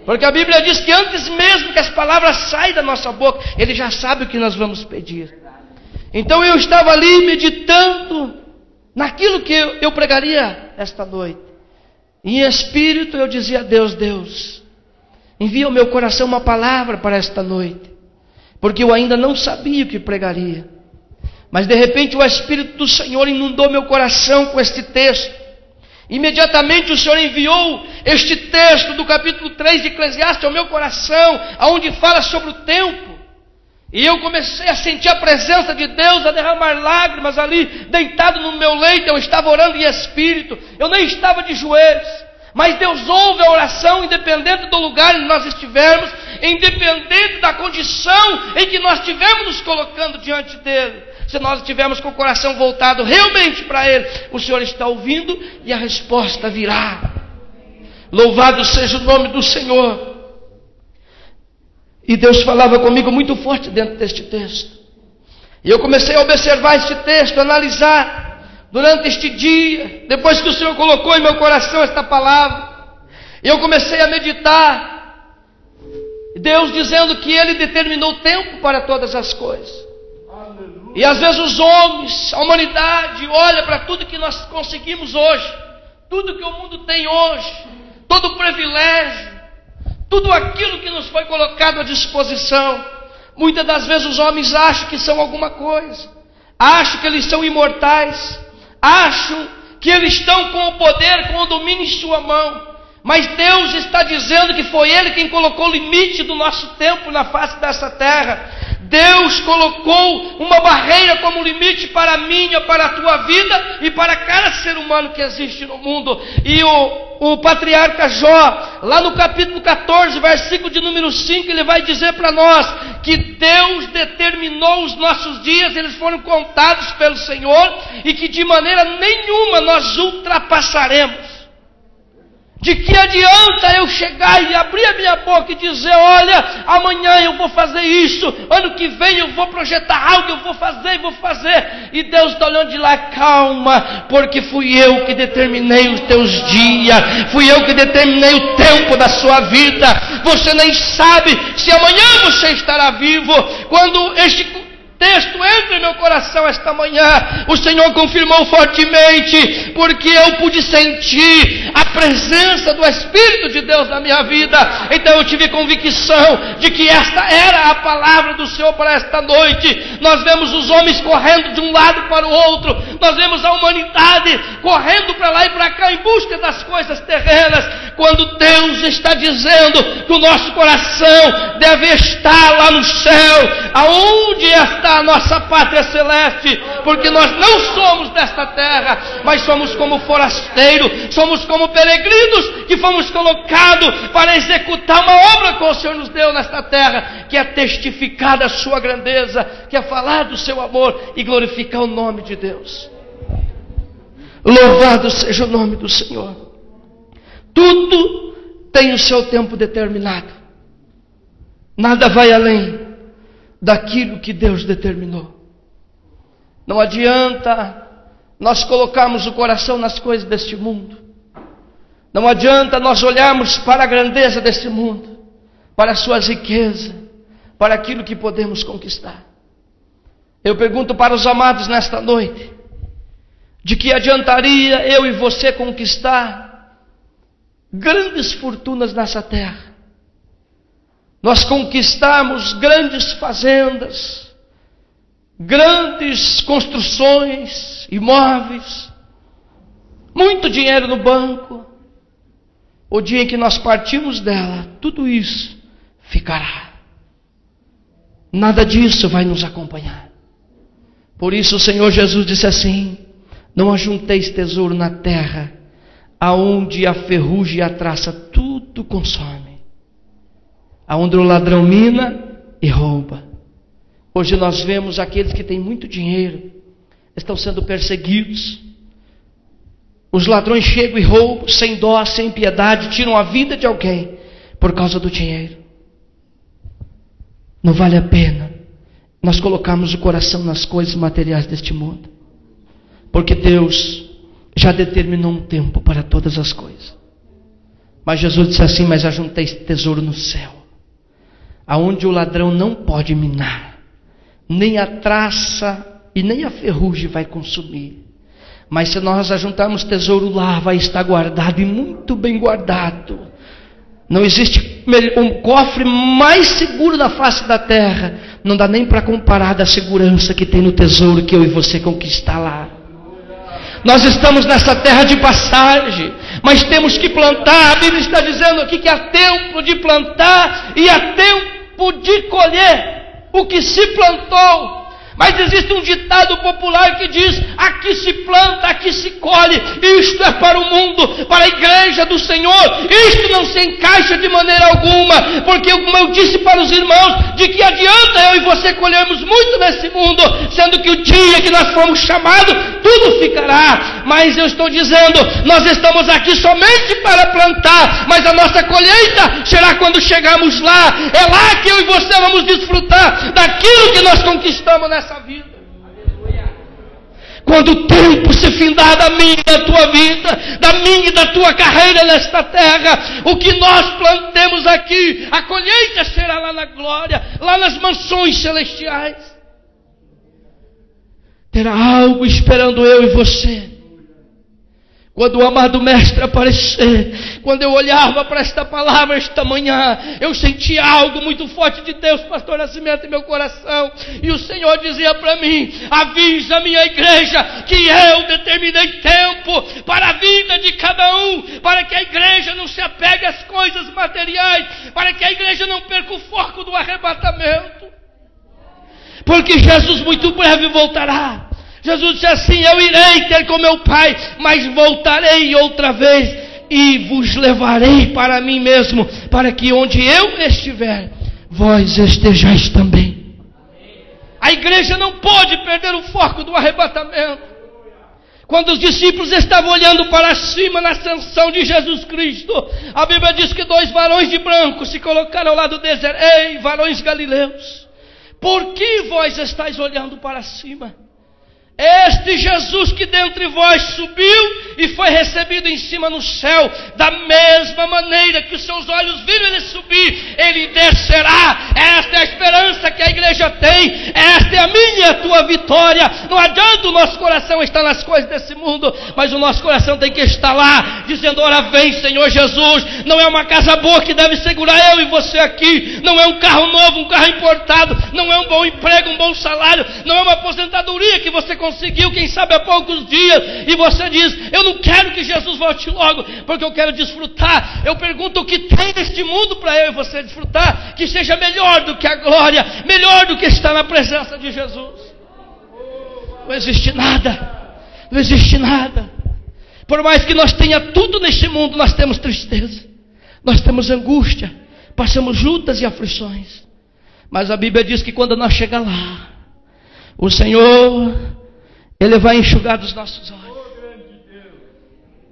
Porque a Bíblia diz que antes mesmo que as palavras saem da nossa boca, Ele já sabe o que nós vamos pedir. Então eu estava ali meditando naquilo que eu pregaria esta noite. Em espírito eu dizia a Deus: Deus, envia ao meu coração uma palavra para esta noite. Porque eu ainda não sabia o que pregaria. Mas de repente o Espírito do Senhor inundou meu coração com este texto. Imediatamente o Senhor enviou este texto do capítulo 3 de Eclesiastes ao meu coração, onde fala sobre o tempo. E eu comecei a sentir a presença de Deus, a derramar lágrimas ali, deitado no meu leito. Eu estava orando em espírito, eu nem estava de joelhos. Mas Deus ouve a oração, independente do lugar em que nós estivermos, independente da condição em que nós estivermos nos colocando diante dEle. Se nós estivermos com o coração voltado realmente para Ele, o Senhor está ouvindo e a resposta virá. Louvado seja o nome do Senhor. E Deus falava comigo muito forte dentro deste texto. E eu comecei a observar este texto, a analisar durante este dia, depois que o Senhor colocou em meu coração esta palavra. Eu comecei a meditar. Deus dizendo que Ele determinou tempo para todas as coisas. E às vezes os homens, a humanidade, olha para tudo que nós conseguimos hoje, tudo que o mundo tem hoje, todo o privilégio, tudo aquilo que nos foi colocado à disposição. Muitas das vezes os homens acham que são alguma coisa, acham que eles são imortais, acham que eles estão com o poder, com o domínio em sua mão. Mas Deus está dizendo que foi Ele quem colocou o limite do nosso tempo na face dessa terra. Deus colocou uma barreira como limite para a minha, para a tua vida e para cada ser humano que existe no mundo. E o patriarca Jó, lá no capítulo 14, versículo de número 5, ele vai dizer para nós que Deus determinou os nossos dias, eles foram contados pelo Senhor, e que de maneira nenhuma nós ultrapassaremos. De que adianta eu chegar e abrir a minha boca e dizer: olha, amanhã eu vou fazer isso, ano que vem eu vou projetar algo, eu vou fazer. E Deus está olhando de lá: calma, porque fui eu que determinei os teus dias, fui eu que determinei o tempo da sua vida. Você nem sabe se amanhã você estará vivo. Quando este texto entra em meu coração esta manhã, o Senhor confirmou fortemente, porque eu pude sentir a presença do Espírito de Deus na minha vida. Então eu tive convicção de que esta era a palavra do Senhor para esta noite. Nós vemos os homens correndo de um lado para o outro, nós vemos a humanidade correndo para lá e para cá em busca das coisas terrenas, quando Deus está dizendo que o nosso coração deve estar lá no céu, aonde está a nossa pátria celeste, porque nós não somos desta terra, mas somos como forasteiros, somos como peregrinos que fomos colocados para executar uma obra que o Senhor nos deu nesta terra, que é testificar da sua grandeza, que é falar do seu amor e glorificar o nome de Deus. Louvado seja o nome do Senhor. Tudo tem o seu tempo determinado, nada vai além daquilo que Deus determinou. Não adianta nós colocarmos o coração nas coisas deste mundo. Não adianta nós olharmos para a grandeza deste mundo, para as suas riquezas, para aquilo que podemos conquistar. Eu pergunto para os amados nesta noite: de que adiantaria eu e você conquistar grandes fortunas nessa terra? Nós conquistamos grandes fazendas, grandes construções, imóveis, muito dinheiro no banco. O dia em que nós partimos dela, tudo isso ficará. Nada disso vai nos acompanhar. Por isso o Senhor Jesus disse assim: não ajunteis tesouro na terra, aonde a ferrugem e a traça tudo consome, aonde o ladrão mina e rouba. Hoje nós vemos aqueles que têm muito dinheiro, estão sendo perseguidos. Os ladrões chegam e roubam, sem dó, sem piedade, tiram a vida de alguém por causa do dinheiro. Não vale a pena nós colocarmos o coração nas coisas materiais deste mundo, porque Deus já determinou um tempo para todas as coisas. Mas Jesus disse assim: mas ajuntei tesouro no céu, aonde o ladrão não pode minar, nem a traça e nem a ferrugem vai consumir. Mas se nós ajuntarmos tesouro lá, vai estar guardado, e muito bem guardado. Não existe um cofre mais seguro da face da terra. Não dá nem para comparar da segurança que tem no tesouro que eu e você conquistar lá. Nós estamos nessa terra de passagem, mas temos que plantar. A Bíblia está dizendo aqui que há tempo de plantar e há tempo de colher o que se plantou. Mas existe um ditado popular que diz: aqui se planta, aqui se colhe. Isto é para o mundo, para a igreja do Senhor. Isto não se encaixa de maneira alguma, porque como eu disse para os irmãos, de que adianta eu e você colhermos muito nesse mundo, sendo que o dia que nós fomos chamados, tudo ficará. Mas eu estou dizendo, nós estamos aqui somente para plantar, mas a nossa colheita será quando chegarmos lá. É lá que eu e você vamos desfrutar daquilo que nós conquistamos nessa vida. Quando o tempo se findar da minha e da tua vida, da minha e da tua carreira nesta terra, o que nós plantemos aqui, a colheita será lá na glória, lá nas mansões celestiais. Terá algo esperando eu e você. Quando o amado mestre aparecer, quando eu olhava para esta palavra esta manhã, eu senti algo muito forte de Deus, pastor Nascimento, em meu coração. E o Senhor dizia para mim: avisa a minha igreja que eu determinei tempo para a vida de cada um, para que a igreja não se apegue às coisas materiais, para que a igreja não perca o foco do arrebatamento, porque Jesus muito breve voltará. Jesus disse assim: eu irei ter com meu Pai, mas voltarei outra vez e vos levarei para mim mesmo, para que onde eu estiver, vós estejais também. A igreja não pode perder o foco do arrebatamento. Quando os discípulos estavam olhando para cima na ascensão de Jesus Cristo, a Bíblia diz que 2 varões de branco se colocaram ao lado deles: ei, varões galileus, por que vós estáis olhando para cima? Este Jesus que dentre vós subiu e foi recebido em cima no céu, da mesma maneira que os seus olhos viram ele subir, ele descerá. Esta é a esperança que a igreja tem. Esta é a minha e a tua vitória. Não adianta o nosso coração estar nas coisas desse mundo, mas o nosso coração tem que estar lá, dizendo: ora vem Senhor Jesus. Não é uma casa boa que deve segurar eu e você aqui, não é um carro novo, um carro importado, não é um bom emprego, um bom salário, não é uma aposentadoria que você conseguiu, quem sabe há poucos dias, e você diz: eu não quero que Jesus volte logo, porque eu quero desfrutar. Eu pergunto: o que tem neste mundo para eu e você desfrutar, que seja melhor do que a glória, melhor do que estar na presença de Jesus? Não existe nada, não existe nada. Por mais que nós tenha tudo neste mundo, nós temos tristeza, nós temos angústia, passamos lutas e aflições. Mas a Bíblia diz que quando nós chegar lá, o Senhor, Ele vai enxugar dos nossos olhos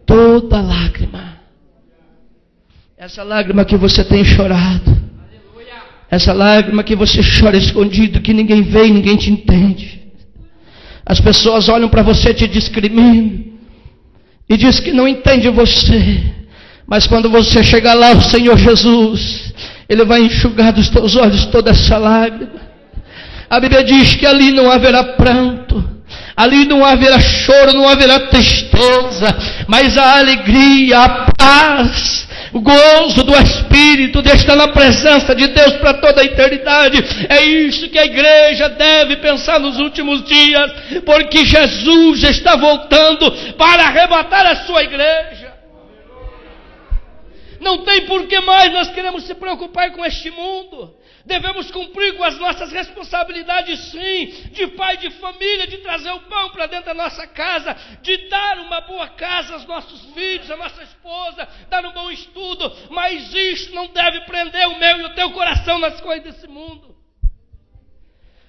toda lágrima. Essa lágrima que você tem chorado, essa lágrima que você chora escondido, que ninguém vê e ninguém te entende. As pessoas olham para você, te discriminam e diz que não entende você. Mas quando você chegar lá, o Senhor Jesus, Ele vai enxugar dos teus olhos toda essa lágrima. A Bíblia diz que ali não haverá pranto, ali não haverá choro, não haverá tristeza, mas a alegria, a paz, o gozo do Espírito de estar na presença de Deus para toda a eternidade. É isso que a igreja deve pensar nos últimos dias, porque Jesus está voltando para arrebatar a sua igreja. Não tem por que mais nós queremos se preocupar com este mundo. Devemos cumprir com as nossas responsabilidades, sim, de pai de família, de trazer o pão para dentro da nossa casa, de dar uma boa casa aos nossos filhos, à nossa esposa, dar um bom estudo, mas isso não deve prender o meu e o teu coração nas coisas desse mundo.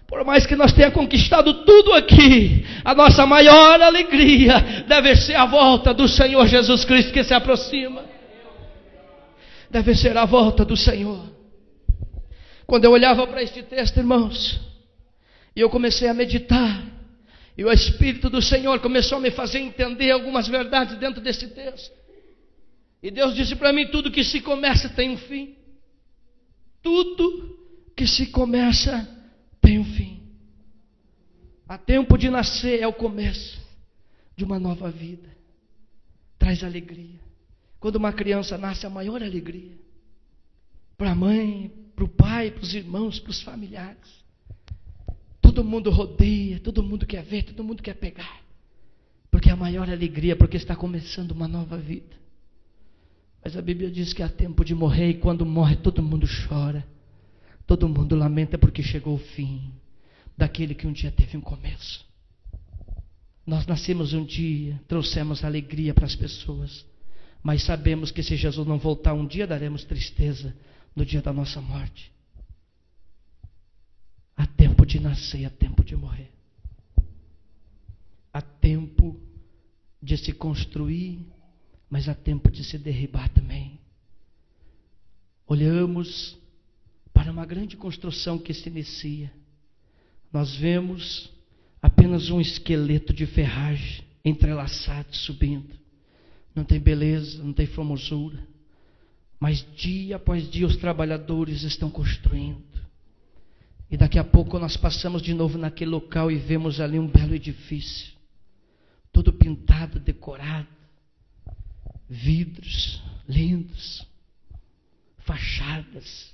Por mais que nós tenha conquistado tudo aqui, a nossa maior alegria deve ser a volta do Senhor Jesus Cristo que se aproxima. Deve ser a volta do Senhor. Quando eu olhava para este texto, irmãos, e eu comecei a meditar, e o Espírito do Senhor começou a me fazer entender algumas verdades dentro desse texto. E Deus disse para mim: tudo que se começa tem um fim. Tudo que se começa tem um fim. Há tempo de nascer é o começo de uma nova vida. Traz alegria. Quando uma criança nasce, a maior alegria. Para a mãe, para o pai, para os irmãos, para os familiares. Todo mundo rodeia, todo mundo quer ver, todo mundo quer pegar. Porque é a maior alegria, porque está começando uma nova vida. Mas a Bíblia diz que há tempo de morrer, e quando morre todo mundo chora. Todo mundo lamenta porque chegou o fim daquele que um dia teve um começo. Nós nascemos um dia, trouxemos alegria para as pessoas, mas sabemos que se Jesus não voltar um dia, daremos tristeza no dia da nossa morte. Há tempo de nascer, há tempo de morrer. Há tempo de se construir, mas há tempo de se derribar também. Olhamos para uma grande construção que se inicia. Nós vemos apenas um esqueleto de ferragem entrelaçado subindo. Não tem beleza, não tem formosura, mas dia após dia os trabalhadores estão construindo. E daqui a pouco nós passamos de novo naquele local e vemos ali um belo edifício, todo pintado, decorado, vidros lindos, fachadas.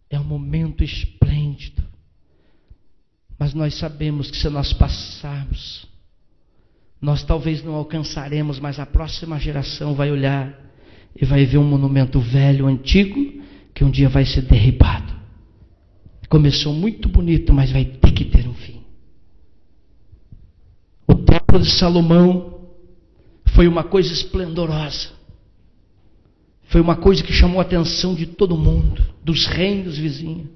É um momento esplêndido. Mas nós sabemos que se nós passarmos, nós talvez não alcançaremos, mas a próxima geração vai olhar e vai ver um monumento velho, antigo, que um dia vai ser derribado. Começou muito bonito, mas vai ter que ter um fim. O templo de Salomão foi uma coisa esplendorosa. Foi uma coisa que chamou a atenção de todo mundo, dos reinos vizinhos,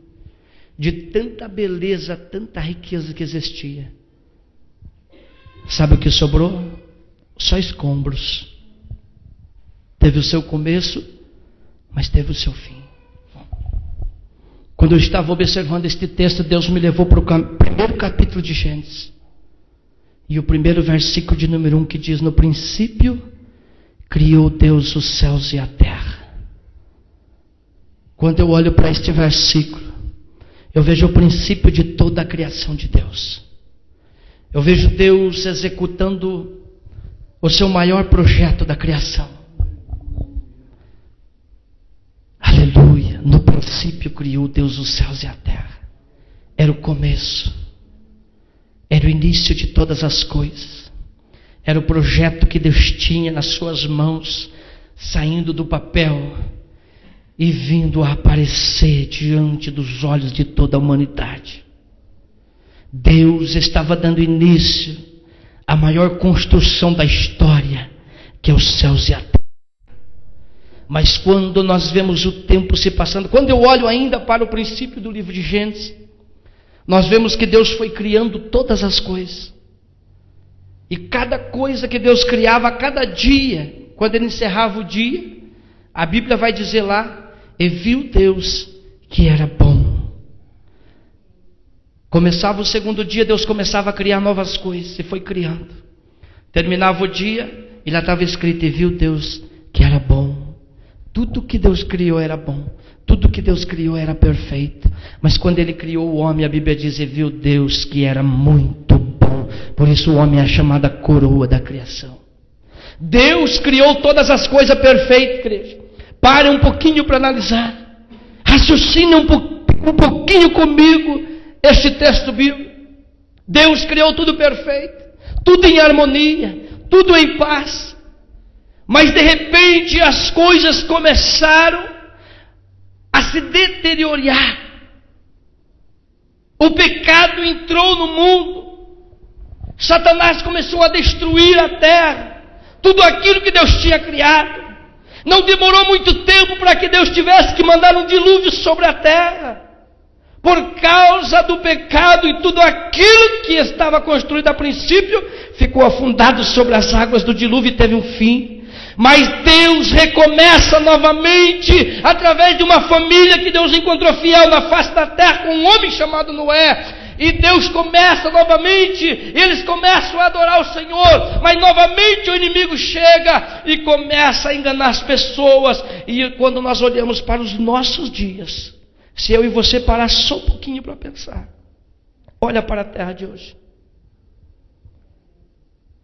de tanta beleza, tanta riqueza que existia. Sabe o que sobrou? Só escombros. Teve o seu começo, mas teve o seu fim. Quando eu estava observando este texto, Deus me levou para o primeiro capítulo de Gênesis. E o primeiro versículo de número 1 que diz: no princípio criou Deus os céus e a terra. Quando eu olho para este versículo, eu vejo o princípio de toda a criação de Deus. Eu vejo Deus executando o seu maior projeto da criação. Aleluia! No princípio criou Deus os céus e a terra. Era o começo. Era o início de todas as coisas. Era o projeto que Deus tinha nas suas mãos, saindo do papel e vindo a aparecer diante dos olhos de toda a humanidade. Deus estava dando início à maior construção da história, que é os céus e a terra. Mas quando nós vemos o tempo se passando, quando eu olho ainda para o princípio do livro de Gênesis, nós vemos que Deus foi criando todas as coisas. E cada coisa que Deus criava, a cada dia, quando Ele encerrava o dia, a Bíblia vai dizer lá: e viu Deus que era bom. Começava o segundo dia, Deus começava a criar novas coisas, e foi criando. Terminava o dia, e lá estava escrito: e viu Deus que era bom. Tudo que Deus criou era bom. Tudo que Deus criou era perfeito. Mas quando Ele criou o homem, a Bíblia diz: e viu Deus que era muito bom. Por isso o homem é chamado a coroa da criação. Deus criou todas as coisas perfeitas, igreja. Pare um pouquinho para analisar. Raciocine um pouquinho comigo este texto bíblico. Deus criou tudo perfeito, tudo em harmonia, tudo em paz. Mas de repente as coisas começaram a se deteriorar. O pecado entrou no mundo. Satanás começou a destruir a terra, tudo aquilo que Deus tinha criado. Não demorou muito tempo para que Deus tivesse que mandar um dilúvio sobre a terra. Por causa do pecado, e tudo aquilo que estava construído a princípio ficou afundado sobre as águas do dilúvio e teve um fim. Mas Deus recomeça novamente através de uma família que Deus encontrou fiel na face da terra, com um homem chamado Noé. e Deus começa novamente, eles começam a adorar o Senhor, mas novamente o inimigo chega e começa a enganar as pessoas. E quando nós olhamos para os nossos dias, se eu e você parar só um pouquinho para pensar, olha para a terra de hoje.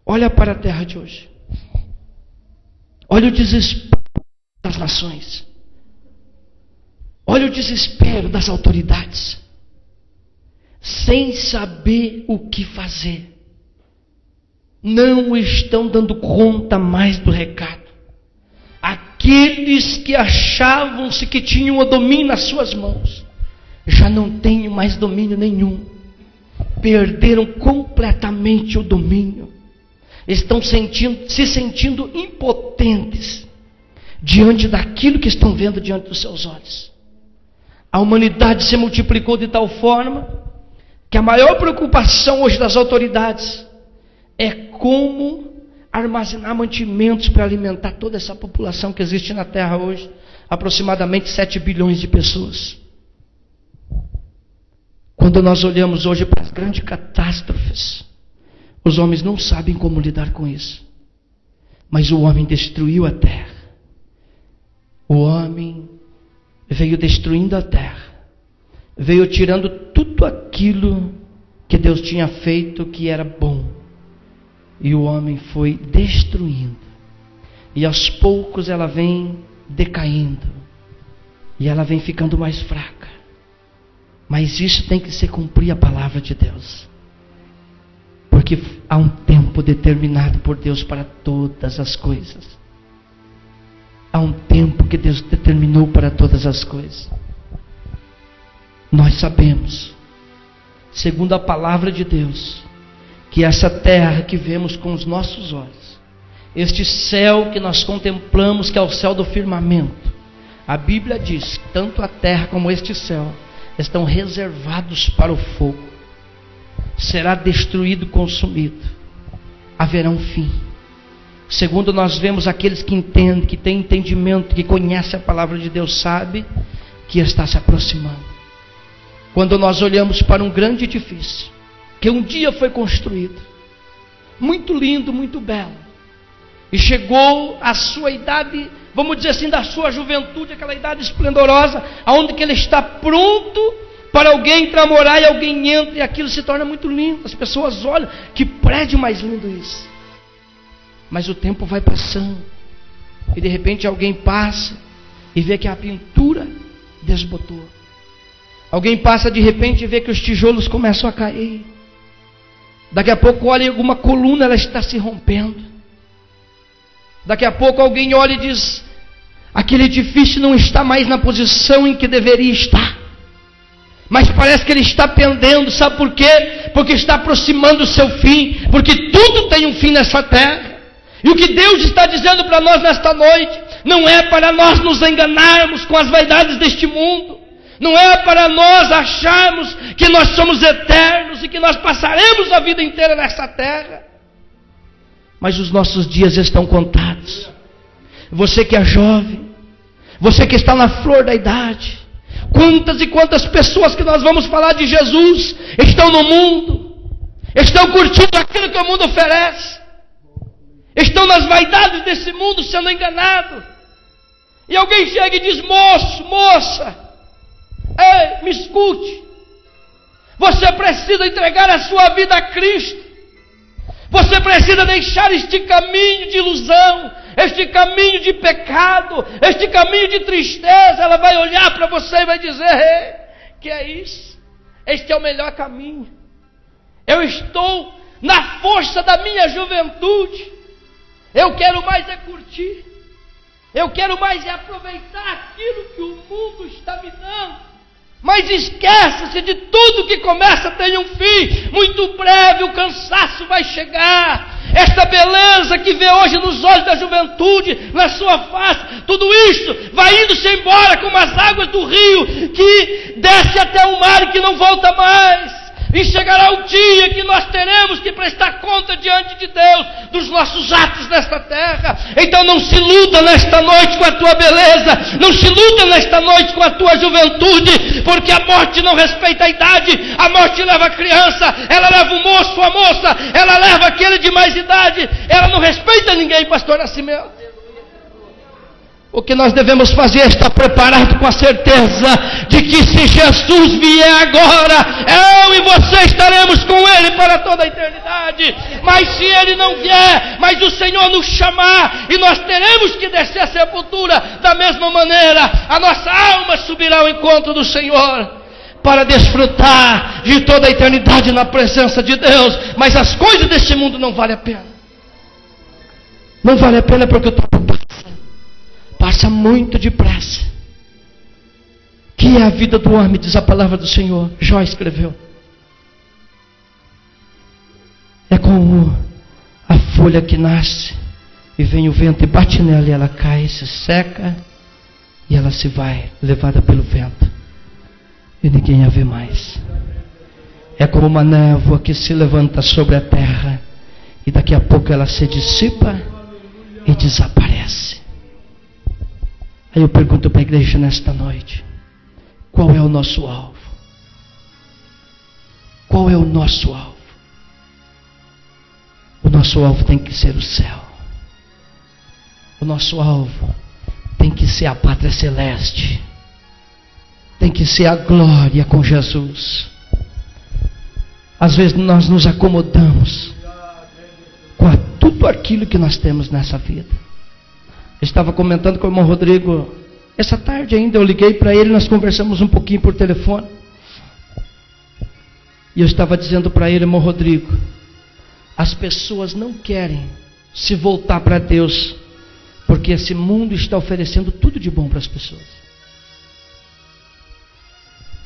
Olha para a terra de hoje. Olha o desespero das nações. Olha o desespero das autoridades. Sem saber o que fazer. Não estão dando conta mais do recado. Aqueles que achavam-se que tinham o domínio nas suas mãos, já não têm mais domínio nenhum. Perderam completamente o domínio. Estão se sentindo impotentes diante daquilo que estão vendo diante dos seus olhos. A humanidade se multiplicou de tal forma que a maior preocupação hoje das autoridades é como armazenar mantimentos para alimentar toda essa população que existe na Terra hoje, aproximadamente 7 bilhões de pessoas. Quando nós olhamos hoje para as grandes catástrofes, os homens não sabem como lidar com isso. Mas o homem destruiu a terra. O homem veio destruindo a terra. Veio tirando tudo aquilo que Deus tinha feito que era bom. E o homem foi destruindo. E aos poucos ela vem decaindo. E ela vem ficando mais fraca. Mas isso tem que se cumprir a palavra de Deus. Porque há um tempo determinado por Deus para todas as coisas. Há um tempo que Deus determinou para todas as coisas. Nós sabemos, segundo a palavra de Deus, que essa terra que vemos com os nossos olhos, este céu que nós contemplamos, que é o céu do firmamento, a Bíblia diz que tanto a terra como este céu estão reservados para o fogo. Será destruído, consumido. Haverá um fim. Segundo nós vemos, aqueles que entendem, que têm entendimento, que conhecem a palavra de Deus, sabe que está se aproximando. Quando nós olhamos para um grande edifício, que um dia foi construído, muito lindo, muito belo, e chegou à sua idade, vamos dizer assim, da sua juventude, aquela idade esplendorosa, aonde que ele está pronto para alguém entrar morar, e alguém entra e aquilo se torna muito lindo. As pessoas olham, que prédio mais lindo isso. Mas o tempo vai passando e de repente alguém passa e vê que a pintura desbotou. Alguém passa de repente e vê que os tijolos começam a cair. Daqui a pouco olha em alguma coluna, ela está se rompendo. Daqui a pouco alguém olha e diz: aquele edifício não está mais na posição em que deveria estar. Mas parece que ele está pendendo. Sabe por quê? Porque está aproximando o seu fim. Porque tudo tem um fim nessa terra. E o que Deus está dizendo para nós nesta noite, não é para nós nos enganarmos com as vaidades deste mundo. Não é para nós acharmos que nós somos eternos e que nós passaremos a vida inteira nessa terra. Mas os nossos dias estão contados. Você que é jovem, você que está na flor da idade, quantas e quantas pessoas que nós vamos falar de Jesus estão no mundo, estão curtindo aquilo que o mundo oferece, estão nas vaidades desse mundo sendo enganados. E alguém chega e diz: moço, moça, ei, me escute, você precisa entregar a sua vida a Cristo. Você precisa deixar este caminho de ilusão, este caminho de pecado, este caminho de tristeza. Ela vai olhar para você e vai dizer: que é isso? Este é o melhor caminho. Eu estou na força da minha juventude. Eu quero mais é curtir. Eu quero mais é aproveitar aquilo que o mundo está me dando. Mas esqueça-se de tudo que começa tem um fim. Muito breve o cansaço vai chegar. Esta beleza que vê hoje nos olhos da juventude, na sua face, tudo isso vai indo-se embora como as águas do rio que desce até o mar e que não volta mais. E chegará o dia que nós teremos que prestar conta diante de Deus dos nossos atos nesta terra. Então não se iluda nesta noite com a tua beleza, não se iluda nesta noite com a tua juventude, porque a morte não respeita a idade. A morte leva a criança, ela leva o moço, a moça, ela leva aquele de mais idade. Ela não respeita ninguém, pastor Nascimento. O que nós devemos fazer é estar preparado com a certeza de que se Jesus vier agora, eu e você estaremos com Ele para toda a eternidade. Mas se Ele não vier, mas o Senhor nos chamar, e nós teremos que descer a sepultura, da mesma maneira, a nossa alma subirá ao encontro do Senhor, para desfrutar de toda a eternidade na presença de Deus. Mas as coisas deste mundo não valem a pena. Não vale a pena porque o tempo passa muito depressa. Que é a vida do homem, diz a palavra do Senhor. Jó escreveu. É como a folha que nasce e vem o vento e bate nela, e ela cai, se seca, e ela se vai, levada pelo vento, e ninguém a vê mais. É como uma névoa que se levanta sobre a terra, e daqui a pouco ela se dissipa e desaparece. Aí eu pergunto para a igreja nesta noite: qual é o nosso alvo? Qual é o nosso alvo? O nosso alvo tem que ser o céu. O nosso alvo tem que ser a pátria celeste. Tem que ser a glória com Jesus. Às vezes nós nos acomodamos com tudo aquilo que nós temos nessa vida. Eu estava comentando com o irmão Rodrigo essa tarde ainda, eu liguei para ele, nós conversamos um pouquinho por telefone. E eu estava dizendo para ele: irmão Rodrigo, as pessoas não querem se voltar para Deus, porque esse mundo está oferecendo tudo de bom para as pessoas.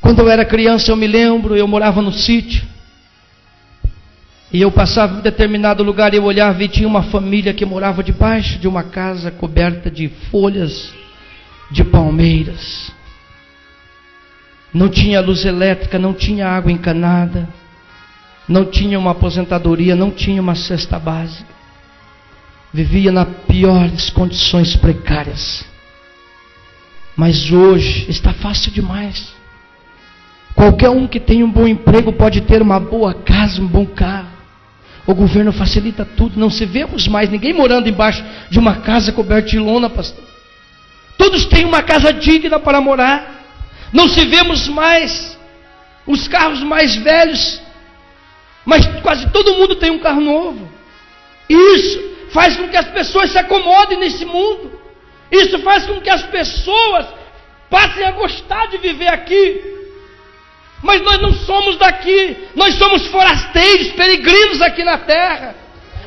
Quando eu era criança, eu me lembro, eu morava no sítio, e eu passava em determinado lugar e eu olhava e tinha uma família que morava debaixo de uma casa coberta de folhas de palmeiras. Não tinha luz elétrica, não tinha água encanada, não tinha uma aposentadoria, não tinha uma cesta básica. Vivia nas piores condições precárias. Mas hoje está fácil demais. Qualquer um que tem um bom emprego pode ter uma boa casa, um bom carro. O governo facilita tudo. Não se vemos mais ninguém morando embaixo de uma casa coberta de lona, pastor. Todos têm uma casa digna para morar. Não se vemos mais os carros mais velhos, mas quase todo mundo tem um carro novo. Isso faz com que as pessoas se acomodem nesse mundo. Isso faz com que as pessoas passem a gostar de viver aqui. Mas nós não somos daqui, nós somos forasteiros, peregrinos aqui na terra.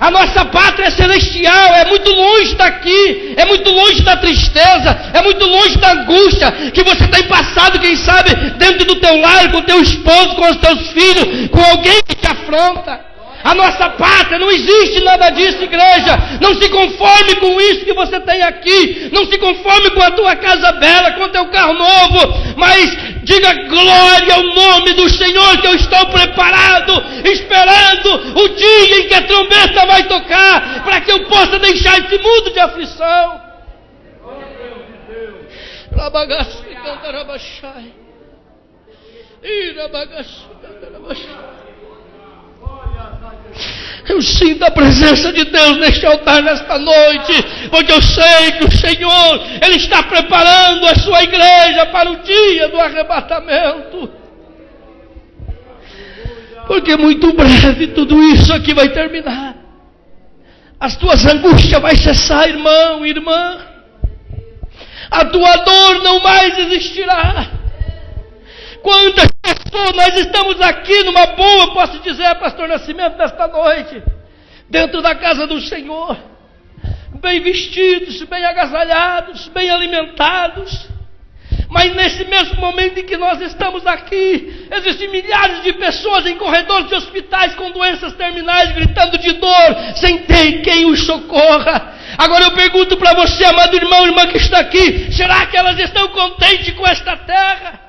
A nossa pátria é celestial, é muito longe daqui, é muito longe da tristeza, é muito longe da angústia que você tem passado, quem sabe, dentro do teu lar, com o teu esposo, com os teus filhos, com alguém que te afronta. A nossa pátria, não existe nada disso, igreja. Não se conforme com isso que você tem aqui. Não se conforme com a tua casa bela, com o teu carro novo. Mas diga glória ao nome do Senhor, que eu estou preparado, esperando o dia em que a trombeta vai tocar, para que eu possa deixar esse mundo de aflição. Eu sinto a presença de Deus neste altar nesta noite, porque eu sei que o Senhor, Ele está preparando a sua igreja para o dia do arrebatamento. Porque muito breve tudo isso aqui vai terminar. As tuas angústias vão cessar, irmão, irmã. A tua dor não mais existirá. Quantas pessoas nós estamos aqui numa boa, posso dizer, pastor Nascimento, nesta noite, dentro da casa do Senhor, bem vestidos, bem agasalhados, bem alimentados, mas nesse mesmo momento em que nós estamos aqui, existem milhares de pessoas em corredores de hospitais com doenças terminais, gritando de dor, sem ter quem os socorra. Agora eu pergunto para você, amado irmão, irmã que está aqui, será que elas estão contentes com esta terra?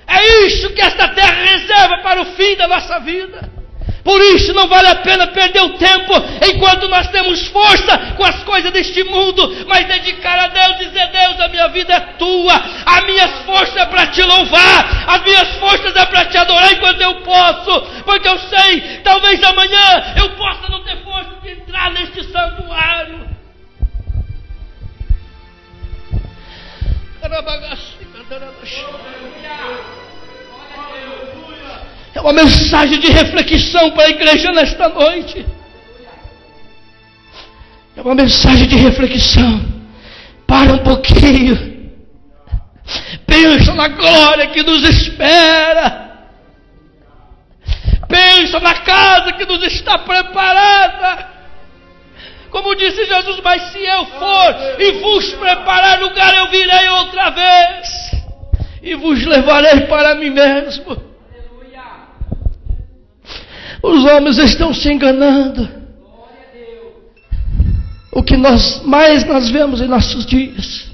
É isso que esta terra reserva para o fim da nossa vida. Por isso não vale a pena perder o tempo enquanto nós temos força com as coisas deste mundo, mas dedicar a Deus, dizer: Deus, a minha vida é tua, as minhas forças é para te louvar, as minhas forças é para te adorar enquanto eu posso, porque eu sei, talvez amanhã eu possa não ter força de entrar neste santuário. É uma mensagem de reflexão para a igreja nesta noite. É uma mensagem de reflexão. Para um pouquinho. Pensa na glória que nos espera. Pensa na casa que nos está preparada. Como disse Jesus: mas se eu for e vos preparar lugar, eu virei outra vez e vos levarei para mim mesmo. Os homens estão se enganando. O que nós vemos em nossos dias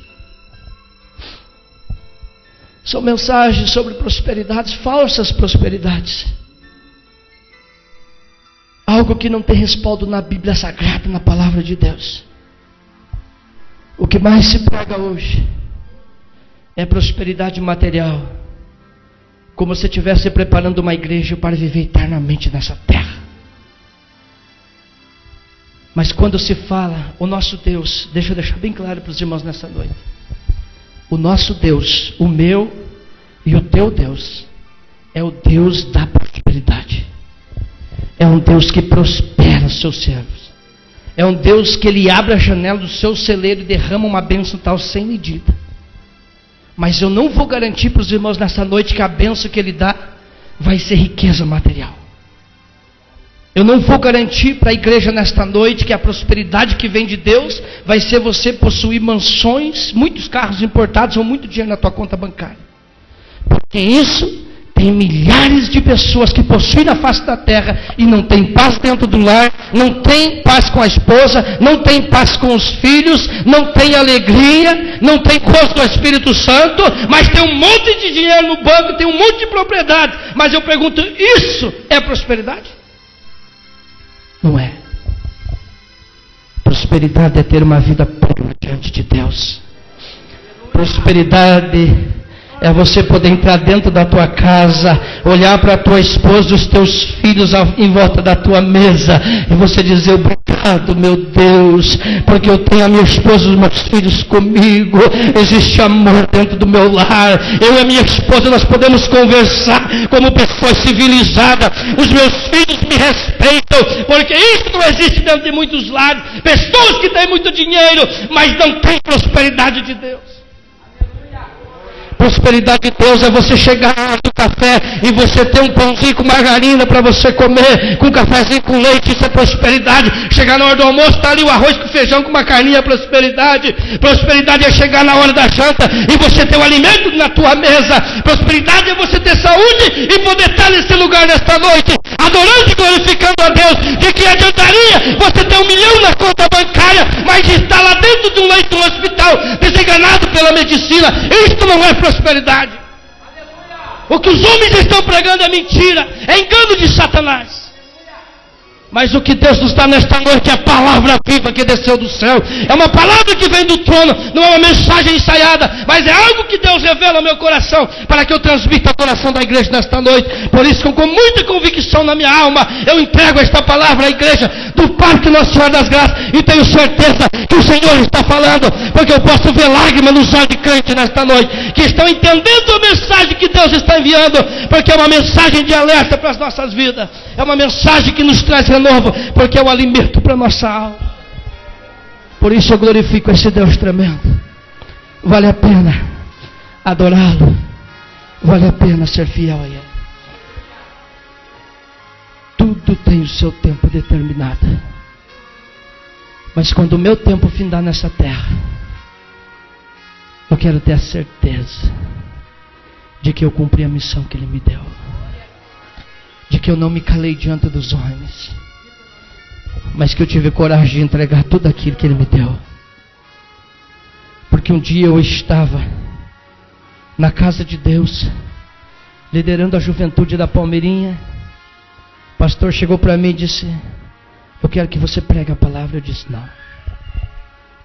são mensagens sobre prosperidades, falsas prosperidades. Algo que não tem respaldo na Bíblia Sagrada, na Palavra de Deus. O que mais se prega hoje é prosperidade material, como se estivesse preparando uma igreja para viver eternamente nessa terra. Mas quando se fala, o nosso Deus, deixa eu deixar bem claro para os irmãos nessa noite: o nosso Deus, o meu e o teu Deus, é o Deus da prosperidade. É um Deus que prospera os seus servos. É um Deus que Ele abre a janela do seu celeiro e derrama uma bênção tal sem medida. Mas eu não vou garantir para os irmãos nessa noite que a bênção que Ele dá vai ser riqueza material. Eu não vou garantir para a igreja nesta noite que a prosperidade que vem de Deus vai ser você possuir mansões, muitos carros importados ou muito dinheiro na tua conta bancária. Porque isso tem milhares de pessoas que possuem na face da terra e não tem paz dentro do lar, não tem paz com a esposa, não tem paz com os filhos, não tem alegria, não tem gozo do Espírito Santo, mas tem um monte de dinheiro no banco, tem um monte de propriedade. Mas eu pergunto: isso é prosperidade? Não é. Prosperidade é ter uma vida plena diante de Deus. Prosperidade é você poder entrar dentro da tua casa, olhar para a tua esposa, os teus filhos em volta da tua mesa, e você dizer: obrigado, meu Deus, porque eu tenho a minha esposa e os meus filhos comigo, existe amor dentro do meu lar, eu e a minha esposa, nós podemos conversar como pessoas civilizadas, os meus filhos me respeitam, porque isso não existe dentro de muitos lares, pessoas que têm muito dinheiro, mas não têm prosperidade de Deus. Prosperidade de Deus é você chegar no café e você ter um pãozinho com margarina para você comer, com um cafezinho com leite, isso é prosperidade. Chegar na hora do almoço, está ali o arroz com feijão com uma carninha, é prosperidade. Prosperidade é chegar na hora da janta e você ter o alimento na tua mesa. Prosperidade é você ter saúde e poder estar nesse lugar nesta noite, adorando e glorificando a Deus. Que adiantaria você ter 1 milhão na conta bancária, mas estar lá dentro de um leito no hospital, desenganado pela medicina? Isto não é prosperidade. O que os homens estão pregando é mentira, é engano de Satanás. Mas o que Deus nos dá nesta noite é a palavra viva que desceu do céu. É uma palavra que vem do trono, não é uma mensagem ensaiada, mas é algo que Deus revela ao meu coração, para que eu transmita ao coração da igreja nesta noite. Por isso, com muita convicção na minha alma, eu entrego esta palavra à igreja do Parque Nossa Senhora das Graças, e tenho certeza que o Senhor está falando, porque eu posso ver lágrimas nos olhos de crente nesta noite, que estão entendendo a mensagem que Deus está enviando, porque é uma mensagem de alerta para as nossas vidas, é uma mensagem que nos traz renovo, porque é o alimento para a nossa alma. Por isso eu glorifico esse Deus tremendo. Vale a pena adorá-lo, vale a pena ser fiel a Ele. Tudo tem o seu tempo determinado, mas quando o meu tempo findar nessa terra, eu quero ter a certeza de que eu cumpri a missão que Ele me deu, de que eu não me calei diante dos homens, mas que eu tive coragem de entregar tudo aquilo que Ele me deu. Porque um dia eu estava na casa de Deus, liderando a juventude da Palmeirinha. O pastor chegou para mim e disse: eu quero que você pregue a palavra. Eu disse: não,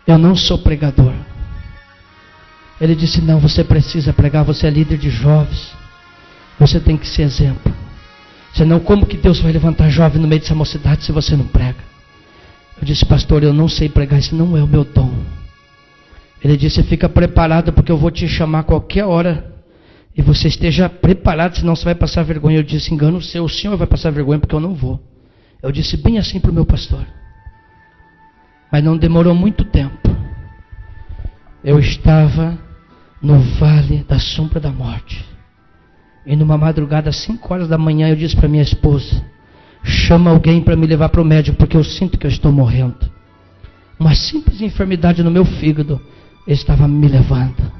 eu não sou pregador. Ele disse: não, você precisa pregar, você é líder de jovens, você tem que ser exemplo. Senão como que Deus vai levantar jovem no meio dessa mocidade se você não prega? Eu disse: pastor, eu não sei pregar, isso não é o meu dom. Ele disse: fica preparado, porque eu vou te chamar a qualquer hora, e você esteja preparado, senão você vai passar vergonha. Eu disse: engano seu, o senhor vai passar vergonha, porque eu não vou. Eu disse bem assim para o meu pastor. Mas não demorou muito tempo. Eu estava no vale da sombra da morte, e numa madrugada, às 5 horas da manhã, eu disse para minha esposa: chama alguém para me levar para o médico, porque eu sinto que eu estou morrendo. Uma simples enfermidade no meu fígado estava me levando.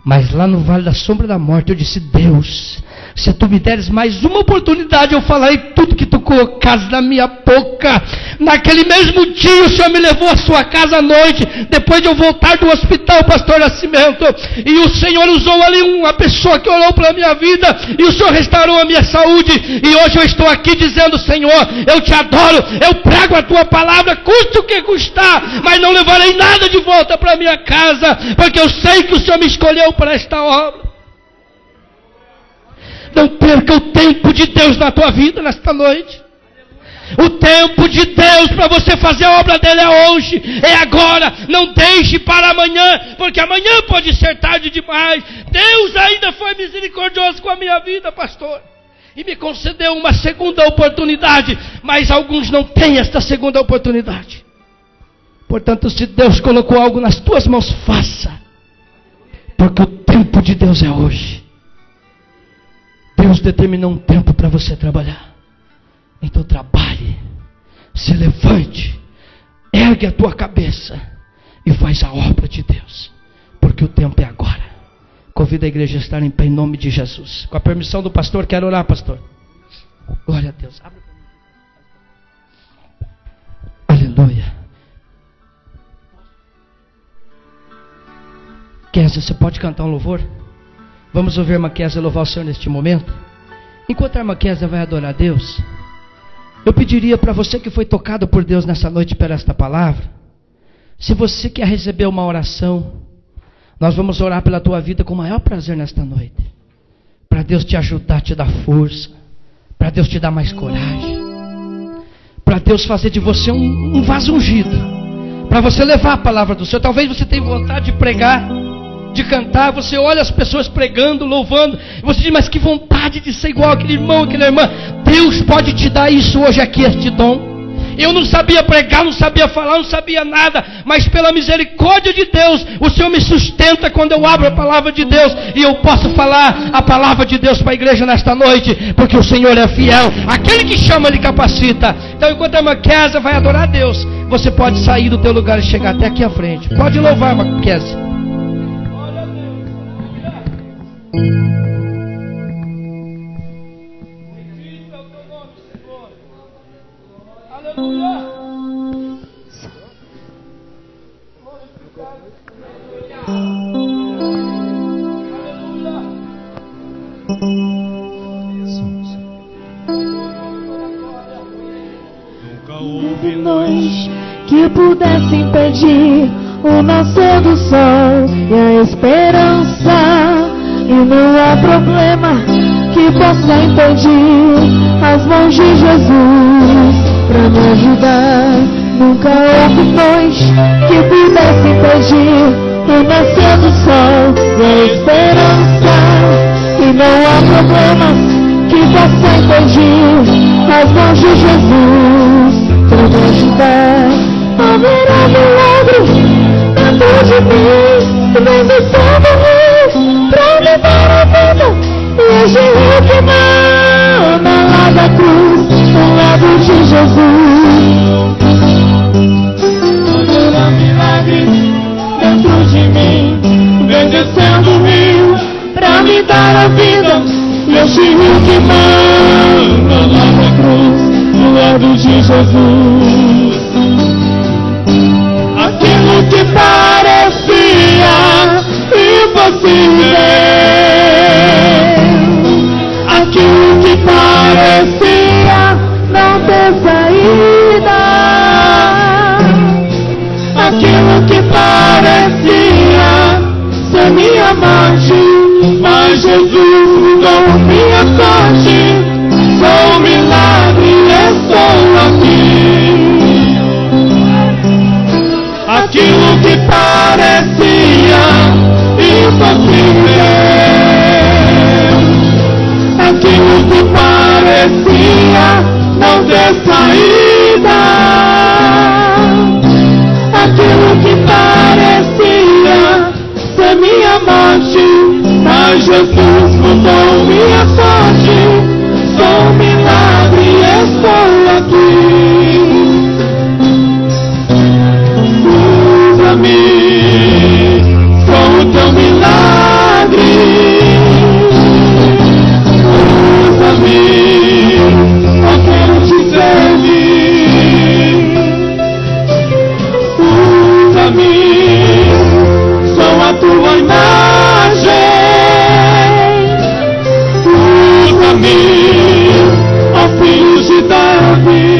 Mas lá no vale da sombra da morte, eu disse: Deus, se tu me deres mais uma oportunidade, eu falarei tudo que tu colocaste na minha boca. Naquele mesmo dia, o Senhor me levou à sua casa à noite, depois de eu voltar do hospital, pastor Nascimento, e o Senhor usou ali uma pessoa que orou pela minha vida, e o Senhor restaurou a minha saúde, e hoje eu estou aqui dizendo: Senhor, eu te adoro, eu prego a tua palavra, custe o que custar, mas não levarei nada de volta para minha casa, porque eu sei que o Senhor me escolheu para esta obra. Não perca o tempo de Deus na tua vida nesta noite. O tempo de Deus para você fazer a obra dele é hoje, é agora. Não deixe para amanhã, porque amanhã pode ser tarde demais. Deus ainda foi misericordioso com a minha vida, pastor, e me concedeu uma segunda oportunidade, mas alguns não têm esta segunda oportunidade. Portanto, se Deus colocou algo nas tuas mãos, faça, porque o tempo de Deus é hoje. Deus determinou um tempo para você trabalhar. Então trabalhe, se levante, ergue a tua cabeça e faz a obra de Deus, porque o tempo é agora. Convido a igreja a estar em pé em nome de Jesus. Com a permissão do pastor, quero orar, pastor. Glória a Deus. Aleluia. Kézia, você pode cantar um louvor? Vamos ouvir a irmã Kézia louvar o Senhor neste momento. Enquanto a irmã Kézia vai adorar a Deus, eu pediria para você que foi tocado por Deus nessa noite por esta palavra, se você quer receber uma oração, nós vamos orar pela tua vida com o maior prazer nesta noite, para Deus te ajudar, te dar força, para Deus te dar mais coragem, para Deus fazer de você um vaso ungido, para você levar a palavra do Senhor. Talvez você tenha vontade de pregar, de cantar, você olha as pessoas pregando, louvando, e você diz: mas que vontade de ser igual aquele irmão, aquela irmã. Deus pode te dar isso hoje aqui, este dom. Eu não sabia pregar, não sabia falar, não sabia nada, mas pela misericórdia de Deus, o Senhor me sustenta quando eu abro a palavra de Deus, e eu posso falar a palavra de Deus para a igreja nesta noite, porque o Senhor é fiel. Aquele que chama, Ele capacita. Então, enquanto a irmã Kézia vai adorar a Deus, você pode sair do teu lugar e chegar até aqui à frente. Pode louvar, irmã Kézia. Que pudessem impedir o nascer do sol e a esperança, e não há problema que possa impedir as mãos de Jesus para me ajudar. Nunca houve noite que pudesse impedir o nascer do sol e a esperança, e não há problema que possa impedir as mãos de Jesus para me ajudar. Haverá milagres dentro de mim, e vem descendo o rio pra me dar a vida, e hoje o que não lá da cruz, ao lado de Jesus. Haverá milagres dentro de mim, vem descendo o rio pra me dar a vida, e hoje o que não lá da cruz, ao lado de Jesus. Aquilo que parecia impossível, aquilo que parecia ser minha morte, mas Jesus mudou minha sorte. Sou um milagre, estou aqui. Aquilo que parecia impossível, aquilo que parecia não ter saída, aquilo que parecia ser minha morte, mas Jesus mudou minha sorte. Sou um milagre, estou aqui. Usa-me, sou o teu milagre. Usa-me, eu quero te servir. Usa-me, sou a tua imagem. Usa-me, ó filho de Davi.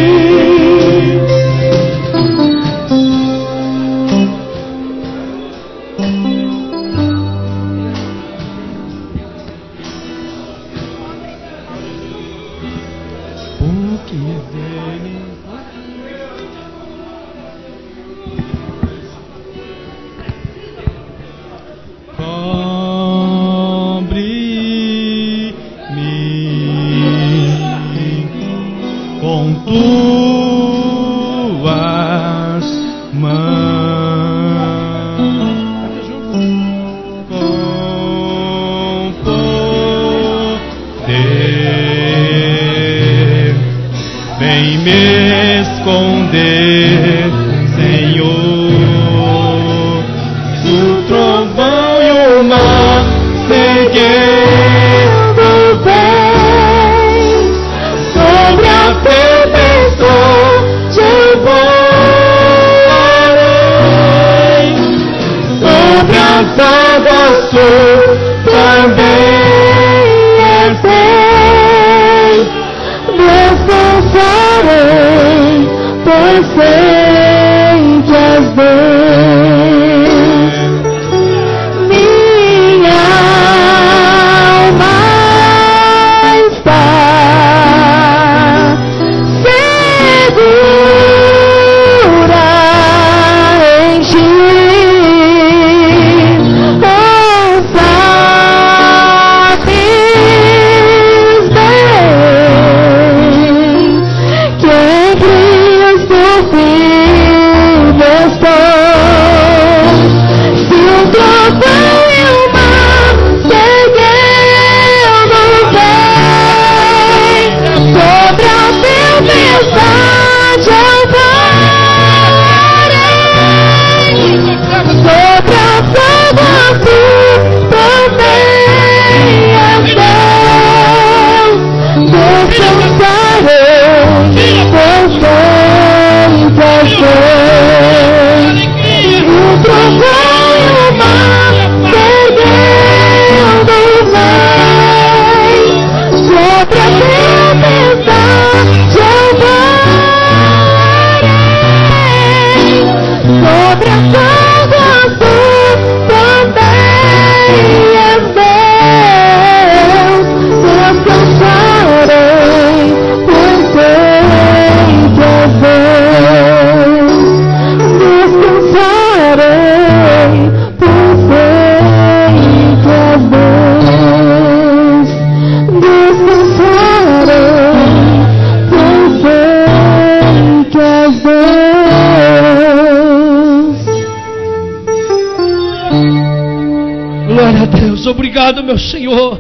Obrigado, meu Senhor.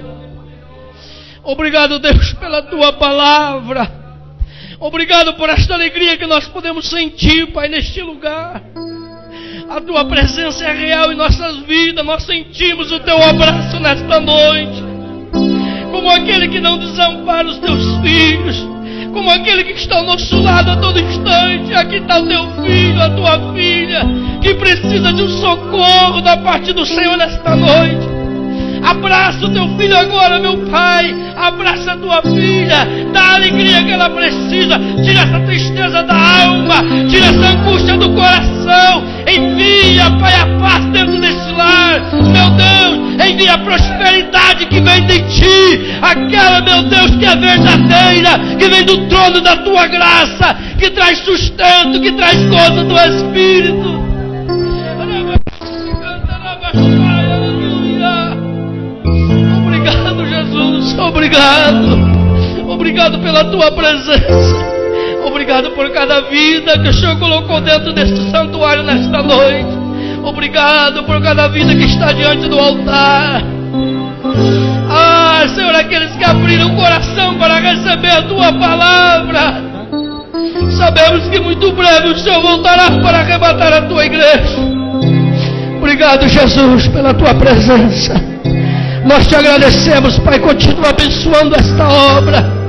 Obrigado, Deus, pela Tua palavra. Obrigado por esta alegria que nós podemos sentir, Pai, neste lugar. A Tua presença é real em nossas vidas. Nós sentimos o Teu abraço nesta noite, como aquele que não desampara os Teus filhos, como aquele que está ao nosso lado a todo instante. Aqui está o Teu filho, a Tua filha, que precisa de um socorro da parte do Senhor nesta noite. Abraça o teu filho agora, meu Pai. Abraça a tua filha. Dá a alegria que ela precisa. Tira essa tristeza da alma. Tira essa angústia do coração. Em ti, aquela, meu Deus, que é verdadeira, que vem do trono da tua graça, que traz sustento, que traz gozo do Espírito. Obrigado, Jesus, obrigado pela tua presença. Obrigado por cada vida que o Senhor colocou dentro deste santuário nesta noite. Obrigado por cada vida que está diante do altar. Ah, Senhor, aqueles que abriram o coração para receber a tua palavra. Sabemos que muito breve o Senhor voltará para arrebatar a tua igreja. Obrigado, Jesus, pela tua presença. Nós te agradecemos, Pai. Continua abençoando esta obra.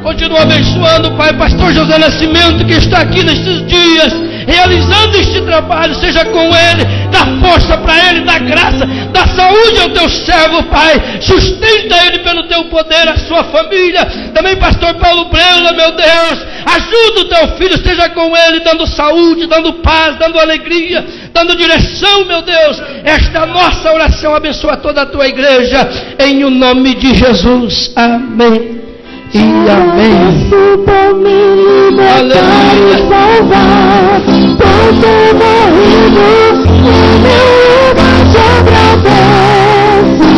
Continua abençoando, Pai, pastor José Nascimento, que está aqui nestes dias, realizando este trabalho. Seja com ele, dá força para ele, dá graça, dá saúde ao teu servo, Pai. Sustenta ele pelo teu poder, a sua família. Também pastor Paulo Breula, meu Deus, ajuda o teu filho, esteja com ele, dando saúde, dando paz, dando alegria, dando direção, meu Deus. Esta é a nossa oração. Abençoa toda a tua igreja, em o nome de Jesus. Amém. E amém. Por me libertar e salvar, por ter morrido no meu lugar. Te agradece,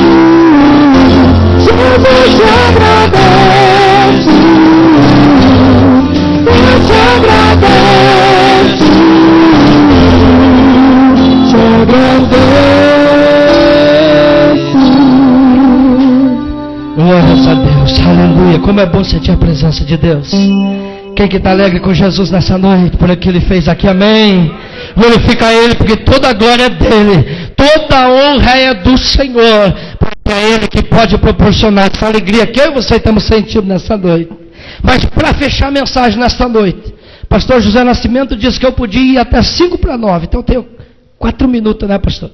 Jesus, te agradece, eu te agradeço, te agradeço. Glórias a Deus, aleluia. Como é bom sentir a presença de Deus. Quem que está alegre com Jesus nessa noite, por aquilo que Ele fez aqui, amém. Glorifica Ele, porque toda a glória é dEle, toda a honra é do Senhor, porque é Ele que pode proporcionar essa alegria que eu e você estamos sentindo nessa noite. Mas para fechar a mensagem nesta noite, pastor José Nascimento disse que eu podia ir até 8:55, então eu tenho 4 minutos, né, pastor?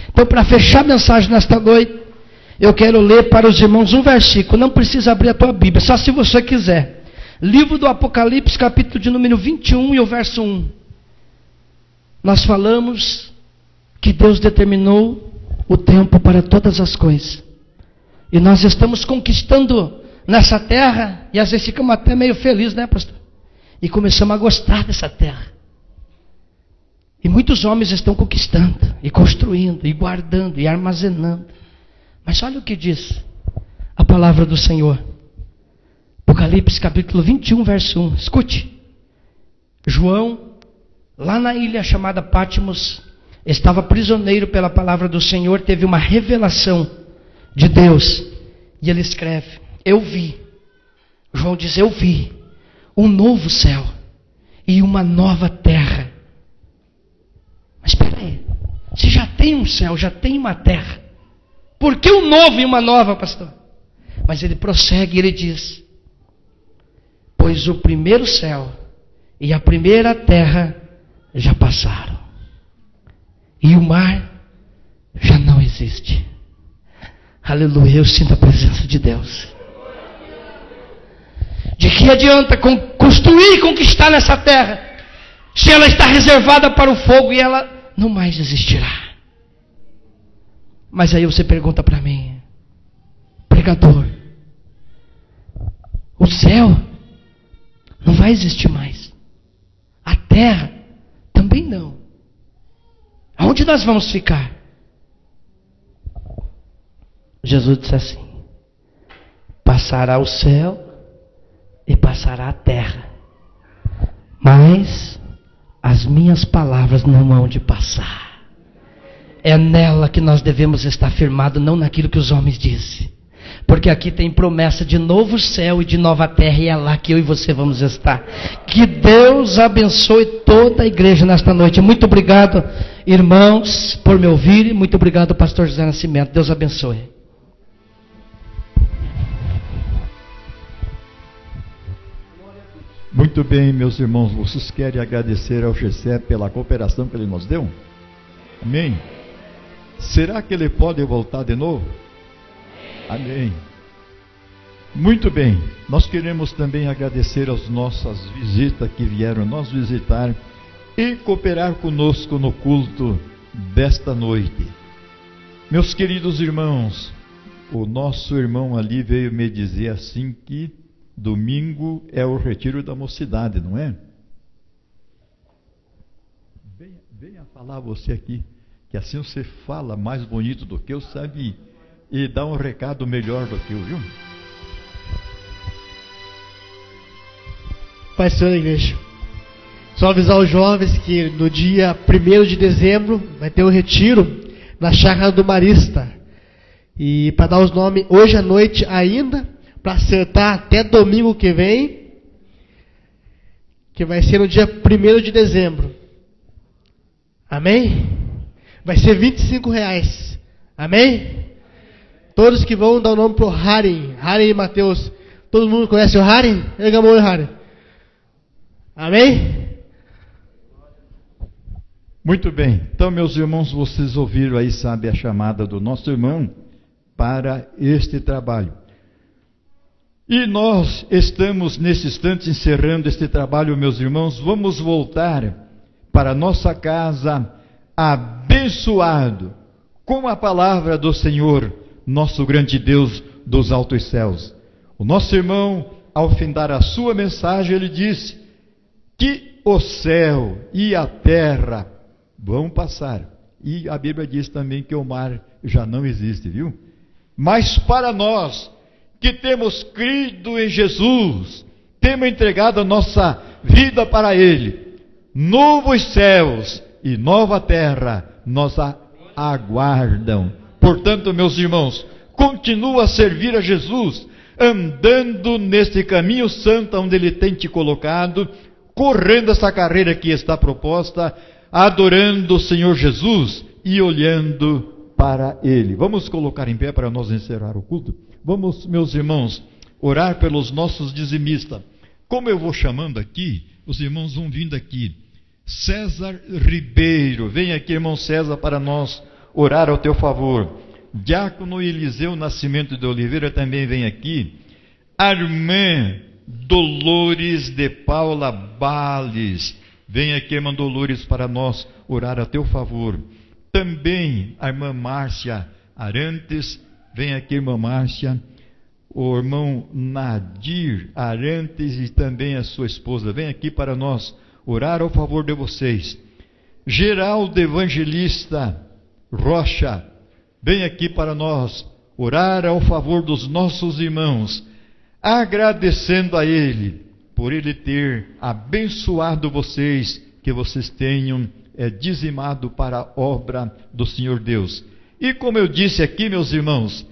Então, para fechar a mensagem nesta noite, eu quero ler para os irmãos um versículo. Não precisa abrir a tua Bíblia, só se você quiser. Livro do Apocalipse, capítulo de número 21 e o verso 1. Nós falamos que Deus determinou o tempo para todas as coisas. E nós estamos conquistando nessa terra, e às vezes ficamos até meio felizes, né, pastor? E começamos a gostar dessa terra. E muitos homens estão conquistando, e construindo, e guardando, e armazenando. Mas olha o que diz a palavra do Senhor. Apocalipse capítulo 21, verso 1. Escute. João, lá na ilha chamada Patmos, estava prisioneiro pela palavra do Senhor, teve uma revelação de Deus. E ele escreve: eu vi. João diz: eu vi um novo céu e uma nova terra. Mas espera aí, se já tem um céu, já tem uma terra, por que um novo e uma nova, pastor? Mas ele prossegue e ele diz: pois o primeiro céu e a primeira terra já passaram, e o mar já não existe. Aleluia, eu sinto a presença de Deus. De que adianta construir e conquistar nessa terra, se ela está reservada para o fogo e ela não mais existirá? Mas aí você pergunta para mim: pregador, o céu não vai existir mais, a terra também não. Aonde nós vamos ficar? Jesus disse assim: passará o céu e passará a terra, mas as minhas palavras não hão de passar. É nela que nós devemos estar firmados, não naquilo que os homens dizem. Porque aqui tem promessa de novo céu e de nova terra, e é lá que eu e você vamos estar. Que Deus abençoe toda a igreja nesta noite. Muito obrigado, irmãos, por me ouvirem. Muito obrigado, pastor José Nascimento. Deus abençoe. Muito bem, meus irmãos, vocês querem agradecer ao Gessé pela cooperação que ele nos deu? Amém? Será que ele pode voltar de novo? Amém. Muito bem, nós queremos também agradecer às nossas visitas que vieram nos visitar e cooperar conosco no culto desta noite. Meus queridos irmãos, O nosso irmão ali veio me dizer assim que domingo é o retiro da mocidade, não é? Venha falar você aqui, que assim você fala mais bonito do que eu, sabe? E dá um recado melhor do que eu, viu? Pai Senhor da igreja, só avisar os jovens que no dia 1º de dezembro vai ter um retiro na Chácara do Marista. E para dar os nomes hoje à noite ainda, para acertar até domingo que vem, que vai ser no dia 1º de dezembro. Amém? Vai ser R$25. Amém? Todos que vão dar o nome pro Harim e Mateus. Todo mundo conhece o Harim? Erga a mão, Harim. Amém? Muito bem. Então, meus irmãos, vocês ouviram aí, sabe, a chamada do nosso irmão para este trabalho. E nós estamos, nesse instante, encerrando este trabalho, meus irmãos. Vamos voltar para nossa casa abençoado com a palavra do Senhor, nosso grande Deus dos altos céus. O nosso irmão, ao findar a sua mensagem, ele disse que o céu e a terra vão passar. E a Bíblia diz também que o mar já não existe, viu? Mas para nós que temos crido em Jesus, temos entregado a nossa vida para Ele, novos céus e nova terra nos aguardam. Portanto, meus irmãos, continua a servir a Jesus, andando nesse caminho santo onde Ele tem te colocado, correndo essa carreira que está proposta, adorando o Senhor Jesus e olhando para Ele. Vamos colocar em pé para nós encerrar o culto? Vamos, meus irmãos, orar pelos nossos dizimistas. Como eu vou chamando aqui, os irmãos vão vindo aqui. César Ribeiro, vem aqui, irmão César, para nós orar ao teu favor. Diácono Eliseu Nascimento de Oliveira também vem aqui. Armã Dolores de Paula Bales, vem aqui, irmã Dolores, para nós orar a teu favor. Também a irmã Márcia Arantes, vem aqui, irmã Márcia. O irmão Nadir Arantes e também a sua esposa, vem aqui para nós orar ao favor de vocês. Geraldo Evangelista Rocha, vem aqui para nós orar ao favor dos nossos irmãos, agradecendo a Ele por Ele ter abençoado vocês, que vocês tenham dizimado para a obra do Senhor Deus. E como eu disse aqui, meus irmãos,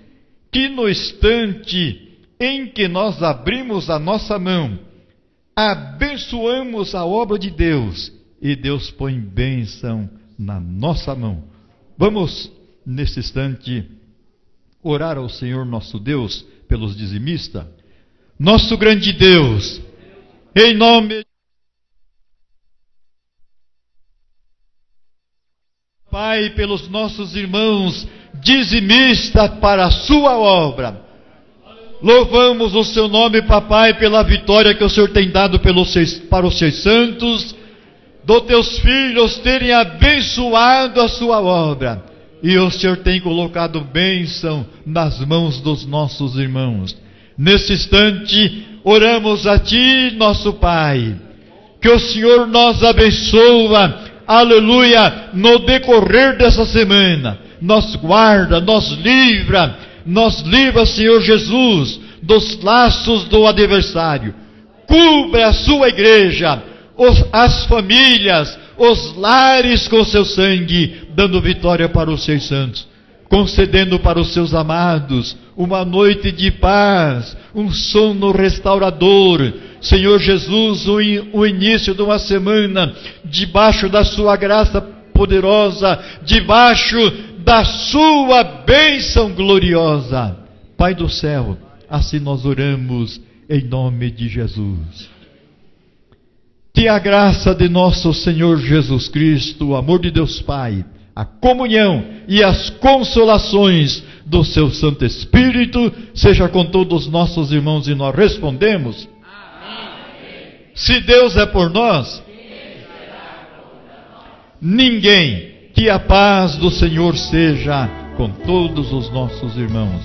que no instante em que nós abrimos a nossa mão, abençoamos a obra de Deus, e Deus põe bênção na nossa mão. Vamos, nesse instante, orar ao Senhor nosso Deus pelos dizimistas. Nosso grande Deus, em nome Pai, pelos nossos irmãos dizimistas para a sua obra. Louvamos o seu nome, papai, pela vitória que o Senhor tem dado para os seus santos, dos teus filhos terem abençoado a sua obra. E o Senhor tem colocado bênção nas mãos dos nossos irmãos. Nesse instante, oramos a Ti, nosso Pai, que o Senhor nos abençoa, aleluia, no decorrer dessa semana, nos guarda, nos livra, Senhor Jesus, dos laços do adversário. Cubra a sua igreja, as famílias, os lares com seu sangue, dando vitória para os seus santos, concedendo para os seus amados uma noite de paz, um sono restaurador. Senhor Jesus, o início de uma semana debaixo da sua graça poderosa, debaixo da sua bênção gloriosa. Pai do céu, assim nós oramos em nome de Jesus. Que a graça de nosso Senhor Jesus Cristo, o amor de Deus Pai, a comunhão e as consolações do seu Santo Espírito seja com todos os nossos irmãos, e nós respondemos: amém. Se Deus é por nós, ninguém. Que a paz do Senhor seja com todos os nossos irmãos.